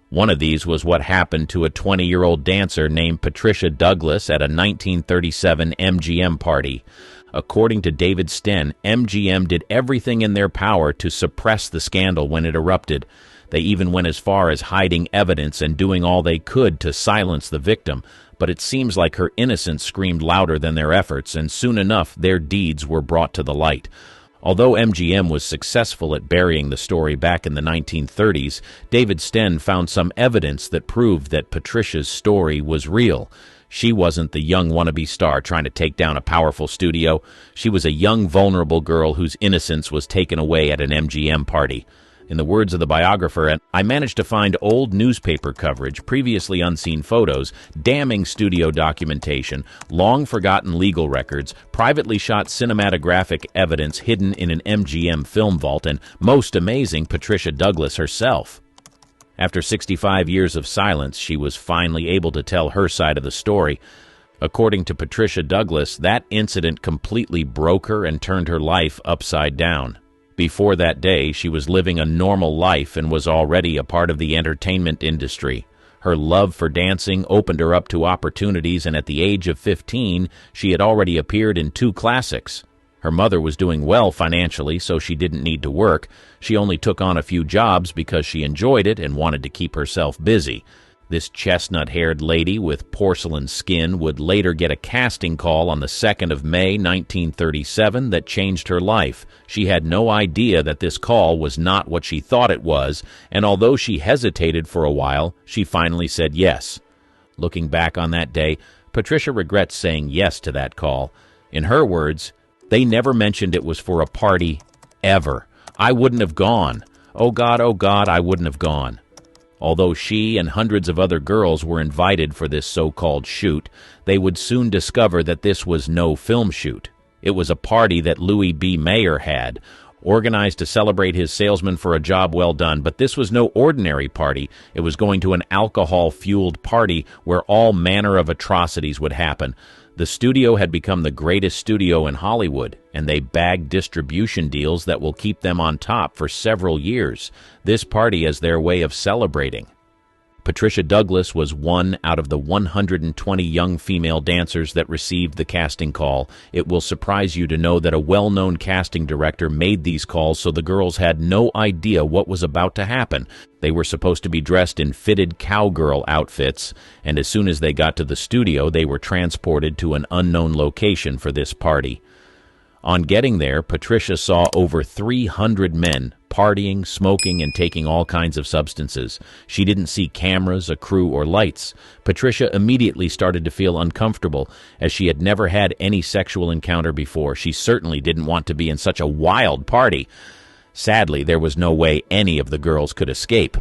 One of these was what happened to a 20-year-old dancer named Patricia Douglas at a 1937 MGM party. According to David Sten, MGM did everything in their power to suppress the scandal when it erupted. They even went as far as hiding evidence and doing all they could to silence the victim, but it seems like her innocence screamed louder than their efforts, and soon enough their deeds were brought to the light. Although MGM was successful at burying the story back in the 1930s, David Sten found some evidence that proved that Patricia's story was real. She wasn't the young wannabe star trying to take down a powerful studio. She was a young, vulnerable girl whose innocence was taken away at an MGM party. In the words of the biographer, I managed to find old newspaper coverage, previously unseen photos, damning studio documentation, long-forgotten legal records, privately shot cinematographic evidence hidden in an MGM film vault, and, most amazing, Patricia Douglas herself. After 65 years of silence, she was finally able to tell her side of the story. According to Patricia Douglas, that incident completely broke her and turned her life upside down. Before that day, she was living a normal life and was already a part of the entertainment industry. Her love for dancing opened her up to opportunities, and at the age of 15, she had already appeared in 2 classics. Her mother was doing well financially, so she didn't need to work. She only took on a few jobs because she enjoyed it and wanted to keep herself busy. This chestnut-haired lady with porcelain skin would later get a casting call on the 2nd of May, 1937 that changed her life. She had no idea that this call was not what she thought it was, and although she hesitated for a while, she finally said yes. Looking back on that day, Patricia regrets saying yes to that call. In her words, "They never mentioned it was for a party, ever. I wouldn't have gone. Oh God, I wouldn't have gone." Although she and hundreds of other girls were invited for this so-called shoot, they would soon discover that this was no film shoot. It was a party that Louis B. Mayer had, organized to celebrate his salesman for a job well done, but this was no ordinary party. It was going to an alcohol-fueled party where all manner of atrocities would happen. The studio had become the greatest studio in Hollywood, and they bagged distribution deals that will keep them on top for several years. This party is their way of celebrating. Patricia Douglas was one out of the 120 young female dancers that received the casting call. It will surprise you to know that a well-known casting director made these calls so the girls had no idea what was about to happen. They were supposed to be dressed in fitted cowgirl outfits, and as soon as they got to the studio, they were transported to an unknown location for this party. On getting there, Patricia saw over 300 men partying, smoking, and taking all kinds of substances. She didn't see cameras, a crew, or lights. Patricia immediately started to feel uncomfortable, as she had never had any sexual encounter before. She certainly didn't want to be in such a wild party. Sadly, there was no way any of the girls could escape.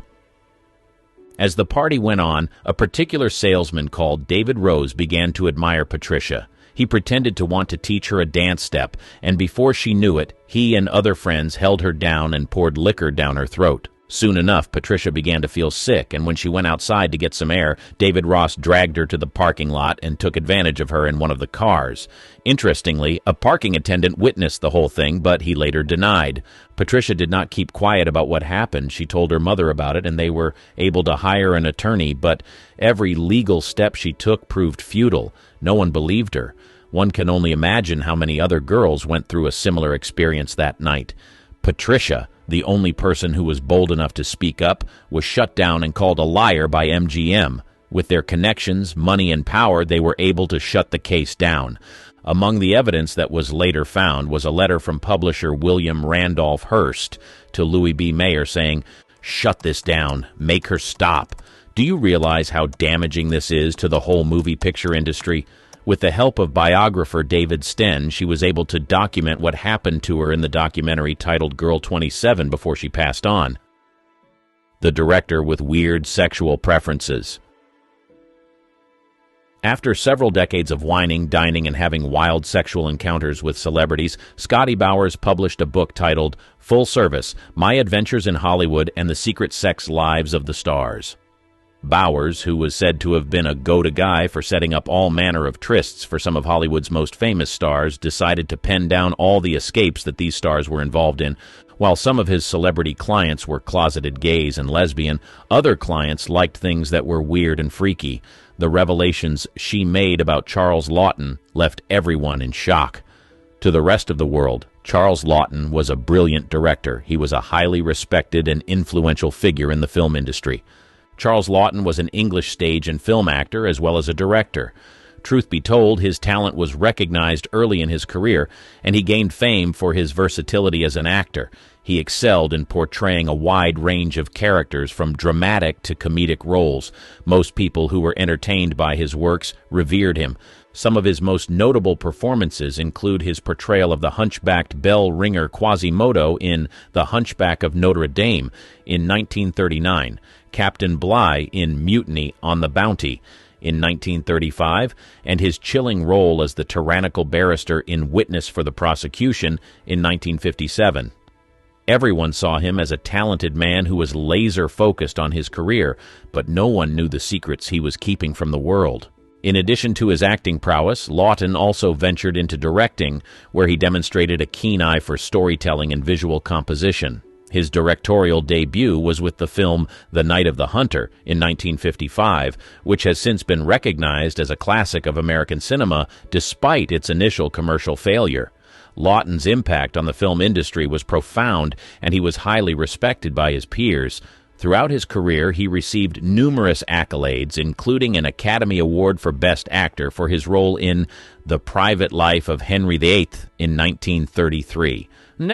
As the party went on, a particular salesman called David Rose began to admire Patricia. He pretended to want to teach her a dance step, and before she knew it, he and other friends held her down and poured liquor down her throat. Soon enough, Patricia began to feel sick, and when she went outside to get some air, David Ross dragged her to the parking lot and took advantage of her in one of the cars. Interestingly, a parking attendant witnessed the whole thing, but he later denied. Patricia did not keep quiet about what happened. She told her mother about it, and they were able to hire an attorney, but every legal step she took proved futile. No one believed her. One can only imagine how many other girls went through a similar experience that night. Patricia, the only person who was bold enough to speak up, was shut down and called a liar by MGM. With their connections, money, and power, they were able to shut the case down. Among the evidence that was later found was a letter from publisher William Randolph Hearst to Louis B. Mayer saying, "Shut this down. Make her stop." Do you realize how damaging this is to the whole movie picture industry? With the help of biographer David Sten, she was able to document what happened to her in the documentary titled Girl 27 before she passed on. The director with weird sexual preferences. After several decades of whining, dining, and having wild sexual encounters with celebrities, Scotty Bowers published a book titled Full Service: My Adventures in Hollywood and the Secret Sex Lives of the Stars. Bowers, who was said to have been a go-to guy for setting up all manner of trysts for some of Hollywood's most famous stars, decided to pen down all the escapes that these stars were involved in. While some of his celebrity clients were closeted gays and lesbian, other clients liked things that were weird and freaky. The revelations she made about Charles Laughton left everyone in shock. To the rest of the world, Charles Laughton was a brilliant director. He was a highly respected and influential figure in the film industry. Charles Laughton was an English stage and film actor as well as a director. Truth be told, his talent was recognized early in his career, and he gained fame for his versatility as an actor. He excelled in portraying a wide range of characters, from dramatic to comedic roles. Most people who were entertained by his works revered him. Some of his most notable performances include his portrayal of the hunchbacked bell ringer Quasimodo in The Hunchback of Notre Dame in 1939, Captain Bligh in Mutiny on the Bounty in 1935, and his chilling role as the tyrannical barrister in Witness for the Prosecution in 1957. Everyone saw him as a talented man who was laser-focused on his career, but no one knew the secrets he was keeping from the world. In addition to his acting prowess, Laughton also ventured into directing, where he demonstrated a keen eye for storytelling and visual composition. His directorial debut was with the film The Night of the Hunter in 1955, which has since been recognized as a classic of American cinema despite its initial commercial failure. Laughton's impact on the film industry was profound, and he was highly respected by his peers. Throughout his career, he received numerous accolades, including an Academy Award for Best Actor for his role in The Private Life of Henry VIII in 1933.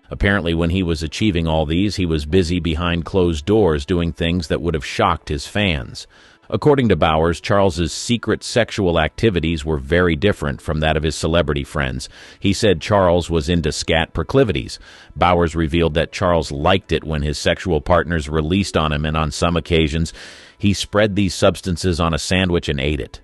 Apparently, when he was achieving all these, he was busy behind closed doors doing things that would have shocked his fans. According to Bowers, Charles's secret sexual activities were very different from that of his celebrity friends. He said Charles was into scat proclivities. Bowers revealed that Charles liked it when his sexual partners released on him, and on some occasions, he spread these substances on a sandwich and ate it.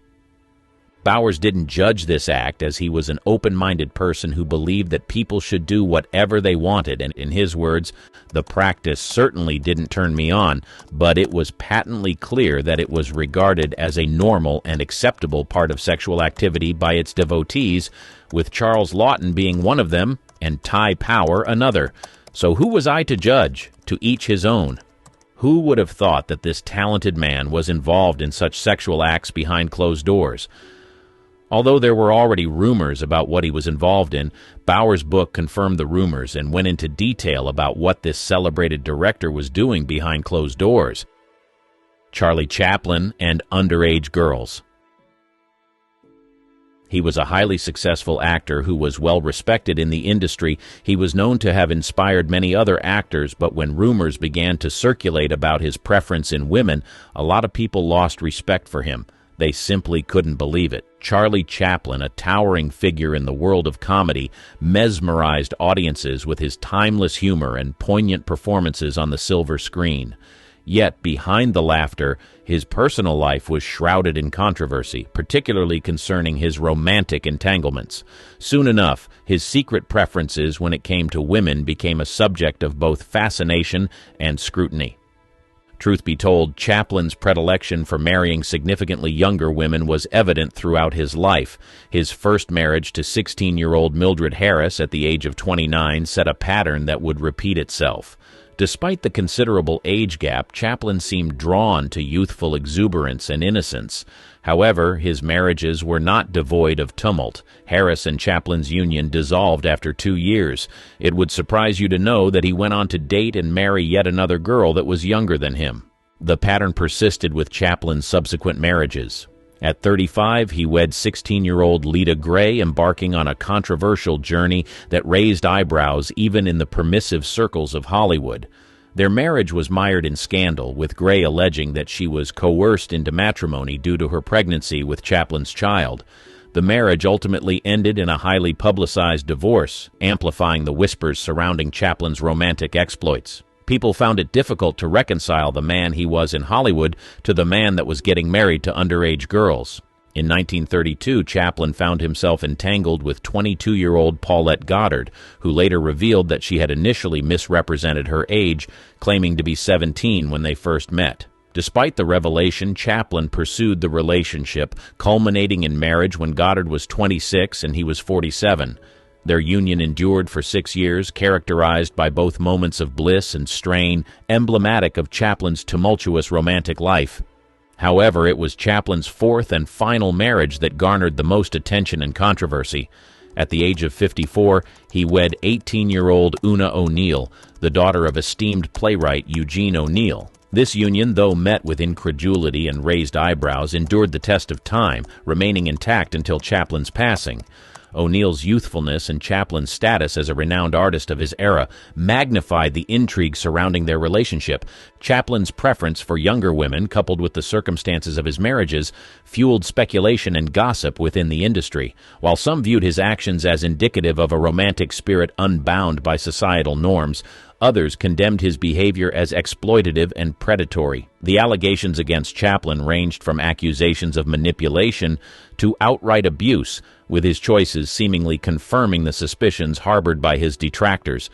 Bowers didn't judge this act, as he was an open-minded person who believed that people should do whatever they wanted, and in his words, "The practice certainly didn't turn me on, but it was patently clear that it was regarded as a normal and acceptable part of sexual activity by its devotees, with Charles Laughton being one of them, and Ty Power another. So who was I to judge? To each his own." Who would have thought that this talented man was involved in such sexual acts behind closed doors? Although there were already rumors about what he was involved in, Bowers' book confirmed the rumors and went into detail about what this celebrated director was doing behind closed doors. Charlie Chaplin and underage girls. He was a highly successful actor who was well respected in the industry. He was known to have inspired many other actors, but when rumors began to circulate about his preference in women, a lot of people lost respect for him. They simply couldn't believe it. Charlie Chaplin, a towering figure in the world of comedy, mesmerized audiences with his timeless humor and poignant performances on the silver screen. Yet, behind the laughter, his personal life was shrouded in controversy, particularly concerning his romantic entanglements. Soon enough, his secret preferences when it came to women became a subject of both fascination and scrutiny. Truth be told, Chaplin's predilection for marrying significantly younger women was evident throughout his life. His first marriage to 16-year-old Mildred Harris at the age of 29 set a pattern that would repeat itself. Despite the considerable age gap, Chaplin seemed drawn to youthful exuberance and innocence. However, his marriages were not devoid of tumult. Harris and Chaplin's union dissolved after 2 years. It would surprise you to know that he went on to date and marry yet another girl that was younger than him. The pattern persisted with Chaplin's subsequent marriages. At 35, he wed 16-year-old Lita Gray, embarking on a controversial journey that raised eyebrows even in the permissive circles of Hollywood. Their marriage was mired in scandal, with Gray alleging that she was coerced into matrimony due to her pregnancy with Chaplin's child. The marriage ultimately ended in a highly publicized divorce, amplifying the whispers surrounding Chaplin's romantic exploits. People found it difficult to reconcile the man he was in Hollywood to the man that was getting married to underage girls. In 1932, Chaplin found himself entangled with 22-year-old Paulette Goddard, who later revealed that she had initially misrepresented her age, claiming to be 17 when they first met. Despite the revelation, Chaplin pursued the relationship, culminating in marriage when Goddard was 26 and he was 47. Their union endured for 6 years, characterized by both moments of bliss and strain, emblematic of Chaplin's tumultuous romantic life. However, it was Chaplin's fourth and final marriage that garnered the most attention and controversy. At the age of 54, he wed 18-year-old Una O'Neill, the daughter of esteemed playwright Eugene O'Neill. This union, though met with incredulity and raised eyebrows, endured the test of time, remaining intact until Chaplin's passing. O'Neill's youthfulness and Chaplin's status as a renowned artist of his era magnified the intrigue surrounding their relationship. Chaplin's preference for younger women, coupled with the circumstances of his marriages, fueled speculation and gossip within the industry. While some viewed his actions as indicative of a romantic spirit unbound by societal norms, others condemned his behavior as exploitative and predatory. The allegations against Chaplin ranged from accusations of manipulation to outright abuse, with his choices seemingly confirming the suspicions harbored by his detractors.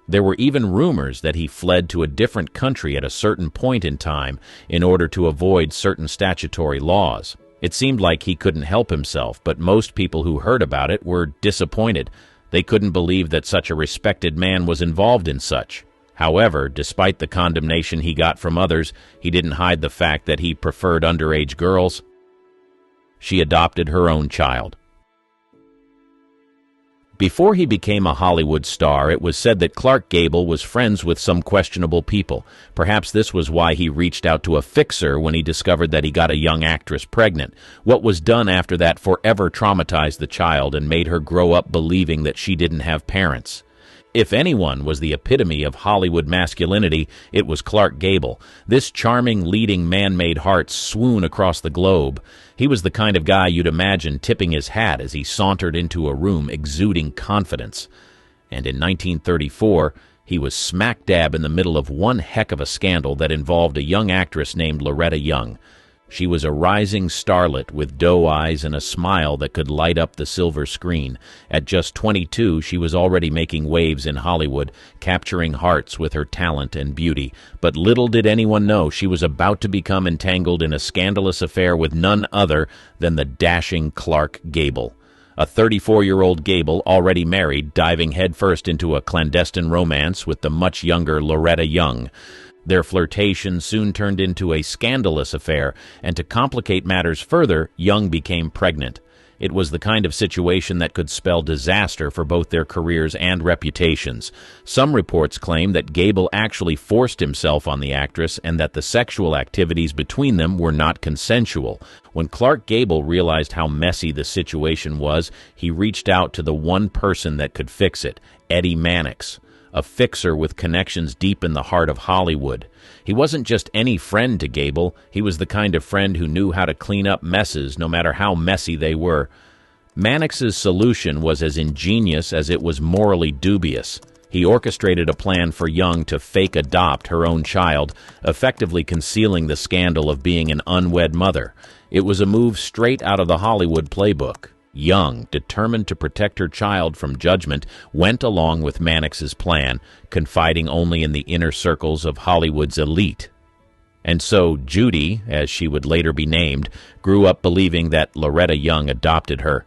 There were even rumors that he fled to a different country at a certain point in time in order to avoid certain statutory laws. It seemed like he couldn't help himself, but most people who heard about it were disappointed. They couldn't believe that such a respected man was involved in such. However, despite the condemnation he got from others, he didn't hide the fact that he preferred underage girls. She adopted her own child. Before he became a Hollywood star, it was said that Clark Gable was friends with some questionable people. Perhaps this was why he reached out to a fixer when he discovered that he got a young actress pregnant. What was done after that forever traumatized the child and made her grow up believing that she didn't have parents. If anyone was the epitome of Hollywood masculinity, it was Clark Gable. This charming, leading man made hearts swoon across the globe. He was the kind of guy you'd imagine tipping his hat as he sauntered into a room exuding confidence. And in 1934, he was smack dab in the middle of one heck of a scandal that involved a young actress named Loretta Young. She was a rising starlet with doe eyes and a smile that could light up the silver screen. At just 22, she was already making waves in Hollywood, capturing hearts with her talent and beauty. But little did anyone know she was about to become entangled in a scandalous affair with none other than the dashing Clark Gable. A 34-year-old Gable, already married, diving headfirst into a clandestine romance with the much younger Loretta Young. Their flirtation soon turned into a scandalous affair, and to complicate matters further, Young became pregnant. It was the kind of situation that could spell disaster for both their careers and reputations. Some reports claim that Gable actually forced himself on the actress and that the sexual activities between them were not consensual. When Clarke Gable realized how messy the situation was, he reached out to the one person that could fix it, Eddie Mannix, a fixer with connections deep in the heart of Hollywood. He wasn't just any friend to Gable, he was the kind of friend who knew how to clean up messes, no matter how messy they were. Mannix's solution was as ingenious as it was morally dubious. He orchestrated a plan for Young to fake adopt her own child, effectively concealing the scandal of being an unwed mother. It was a move straight out of the Hollywood playbook. Young, determined to protect her child from judgment, went along with Mannix's plan, confiding only in the inner circles of Hollywood's elite. And so Judy, as she would later be named, grew up believing that Loretta Young adopted her.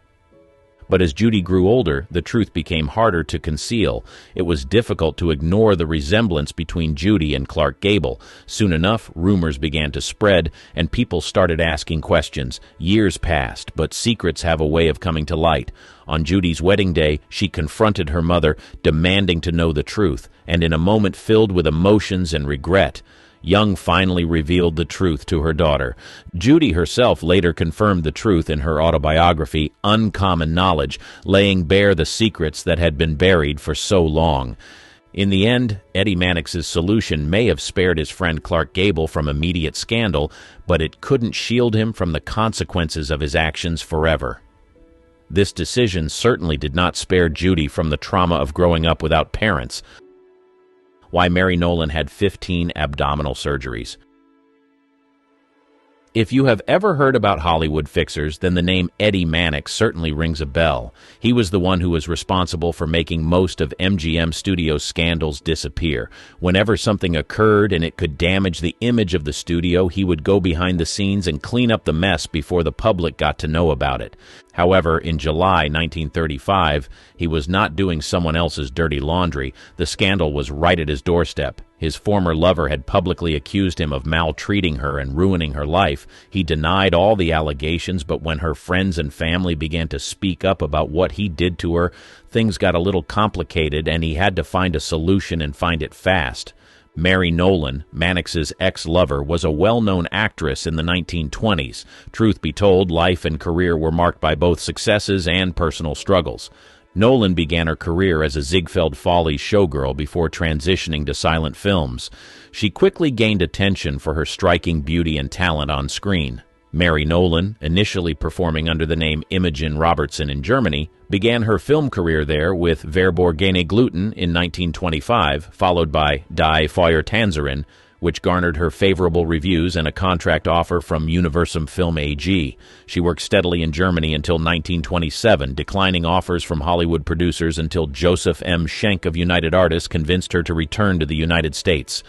But as Judy grew older, the truth became harder to conceal. It was difficult to ignore the resemblance between Judy and Clarke Gable. Soon enough, rumors began to spread, and people started asking questions. Years passed, but secrets have a way of coming to light. On Judy's wedding day, she confronted her mother, demanding to know the truth, and in a moment filled with emotions and regret, Young finally revealed the truth to her daughter. Judy herself later confirmed the truth in her autobiography, Uncommon Knowledge, laying bare the secrets that had been buried for so long. In the end, Eddie Mannix's solution may have spared his friend Clarke Gable from immediate scandal, but it couldn't shield him from the consequences of his actions forever. This decision certainly did not spare Judy from the trauma of growing up without parents. Why Mary Nolan had 15 abdominal surgeries. If you have ever heard about Hollywood fixers, then the name Eddie Mannix certainly rings a bell. He was the one who was responsible for making most of MGM Studios' scandals disappear. Whenever something occurred and it could damage the image of the studio, he would go behind the scenes and clean up the mess before the public got to know about it. However, in July 1935, he was not doing someone else's dirty laundry. The scandal was right at his doorstep. His former lover had publicly accused him of maltreating her and ruining her life. He denied all the allegations, but when her friends and family began to speak up about what he did to her, things got a little complicated and he had to find a solution and find it fast. Mary Nolan, Mannix's ex-lover, was a well-known actress in the 1920s. Truth be told, life and career were marked by both successes and personal struggles. Nolan began her career as a Ziegfeld Follies showgirl before transitioning to silent films. She quickly gained attention for her striking beauty and talent on screen. Mary Nolan, initially performing under the name Imogen Robertson in Germany, began her film career there with Verborgene Gluten in 1925, followed by Die Feuertanzerin, which garnered her favorable reviews and a contract offer from Universum Film AG. She worked steadily in Germany until 1927, declining offers from Hollywood producers until Joseph M. Schenck of United Artists convinced her to return to the United States.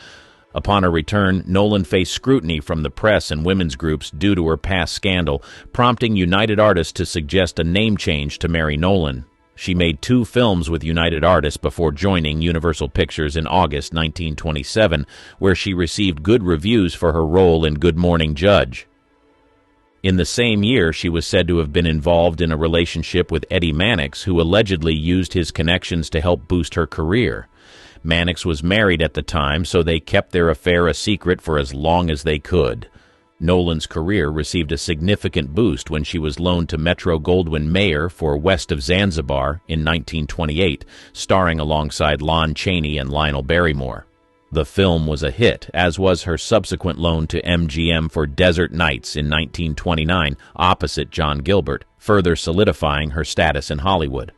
Upon her return, Nolan faced scrutiny from the press and women's groups due to her past scandal, prompting United Artists to suggest a name change to Mary Nolan. She made 2 films with United Artists before joining Universal Pictures in August 1927, where she received good reviews for her role in Good Morning Judge. In the same year, she was said to have been involved in a relationship with Eddie Mannix, who allegedly used his connections to help boost her career. Mannix was married at the time, so they kept their affair a secret for as long as they could. Nolan's career received a significant boost when she was loaned to Metro-Goldwyn-Mayer for West of Zanzibar in 1928, starring alongside Lon Chaney and Lionel Barrymore. The film was a hit, as was her subsequent loan to MGM for Desert Nights in 1929, opposite John Gilbert, further solidifying her status in Hollywood.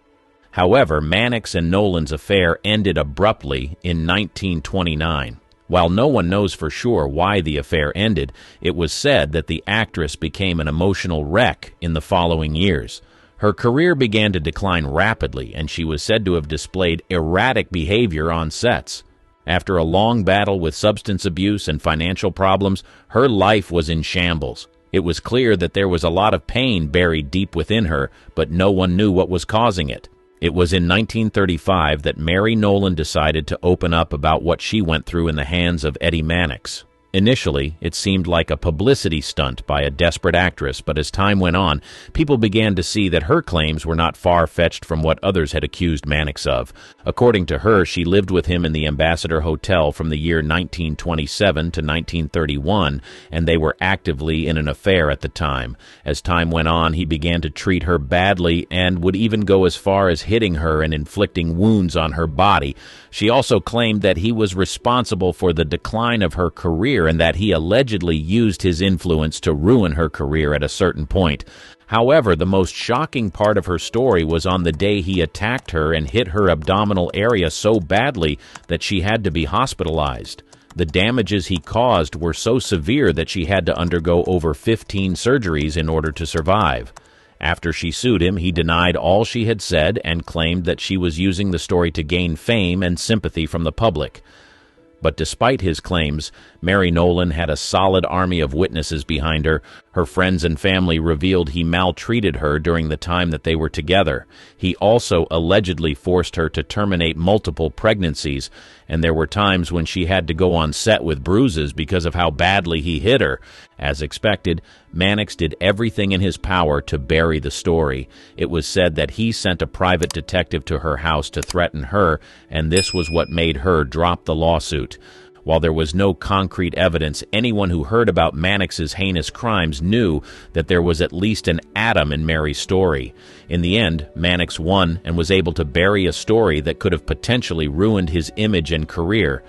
However, Mannix and Nolan's affair ended abruptly in 1929. While no one knows for sure why the affair ended, it was said that the actress became an emotional wreck in the following years. Her career began to decline rapidly, and she was said to have displayed erratic behavior on sets. After a long battle with substance abuse and financial problems, her life was in shambles. It was clear that there was a lot of pain buried deep within her, but no one knew what was causing it. It was in 1935 that Mary Nolan decided to open up about what she went through in the hands of Eddie Mannix. Initially, it seemed like a publicity stunt by a desperate actress, but as time went on, people began to see that her claims were not far-fetched from what others had accused Mannix of. According to her, she lived with him in the Ambassador Hotel from the year 1927 to 1931, and they were actively in an affair at the time. As time went on, he began to treat her badly and would even go as far as hitting her and inflicting wounds on her body. She also claimed that he was responsible for the decline of her career and that he allegedly used his influence to ruin her career at a certain point. However, the most shocking part of her story was on the day he attacked her and hit her abdominal area so badly that she had to be hospitalized. The damages he caused were so severe that she had to undergo over 15 surgeries in order to survive. After she sued him, he denied all she had said and claimed that she was using the story to gain fame and sympathy from the public. But despite his claims, Mary Nolan had a solid army of witnesses behind her. Her friends and family revealed he maltreated her during the time that they were together. He also allegedly forced her to terminate multiple pregnancies, and there were times when she had to go on set with bruises because of how badly he hit her. As expected, Mannix did everything in his power to bury the story. It was said that he sent a private detective to her house to threaten her, and this was what made her drop the lawsuit. While there was no concrete evidence, anyone who heard about Mannix's heinous crimes knew that there was at least an atom in Mary's story. In the end, Mannix won and was able to bury a story that could have potentially ruined his image and career.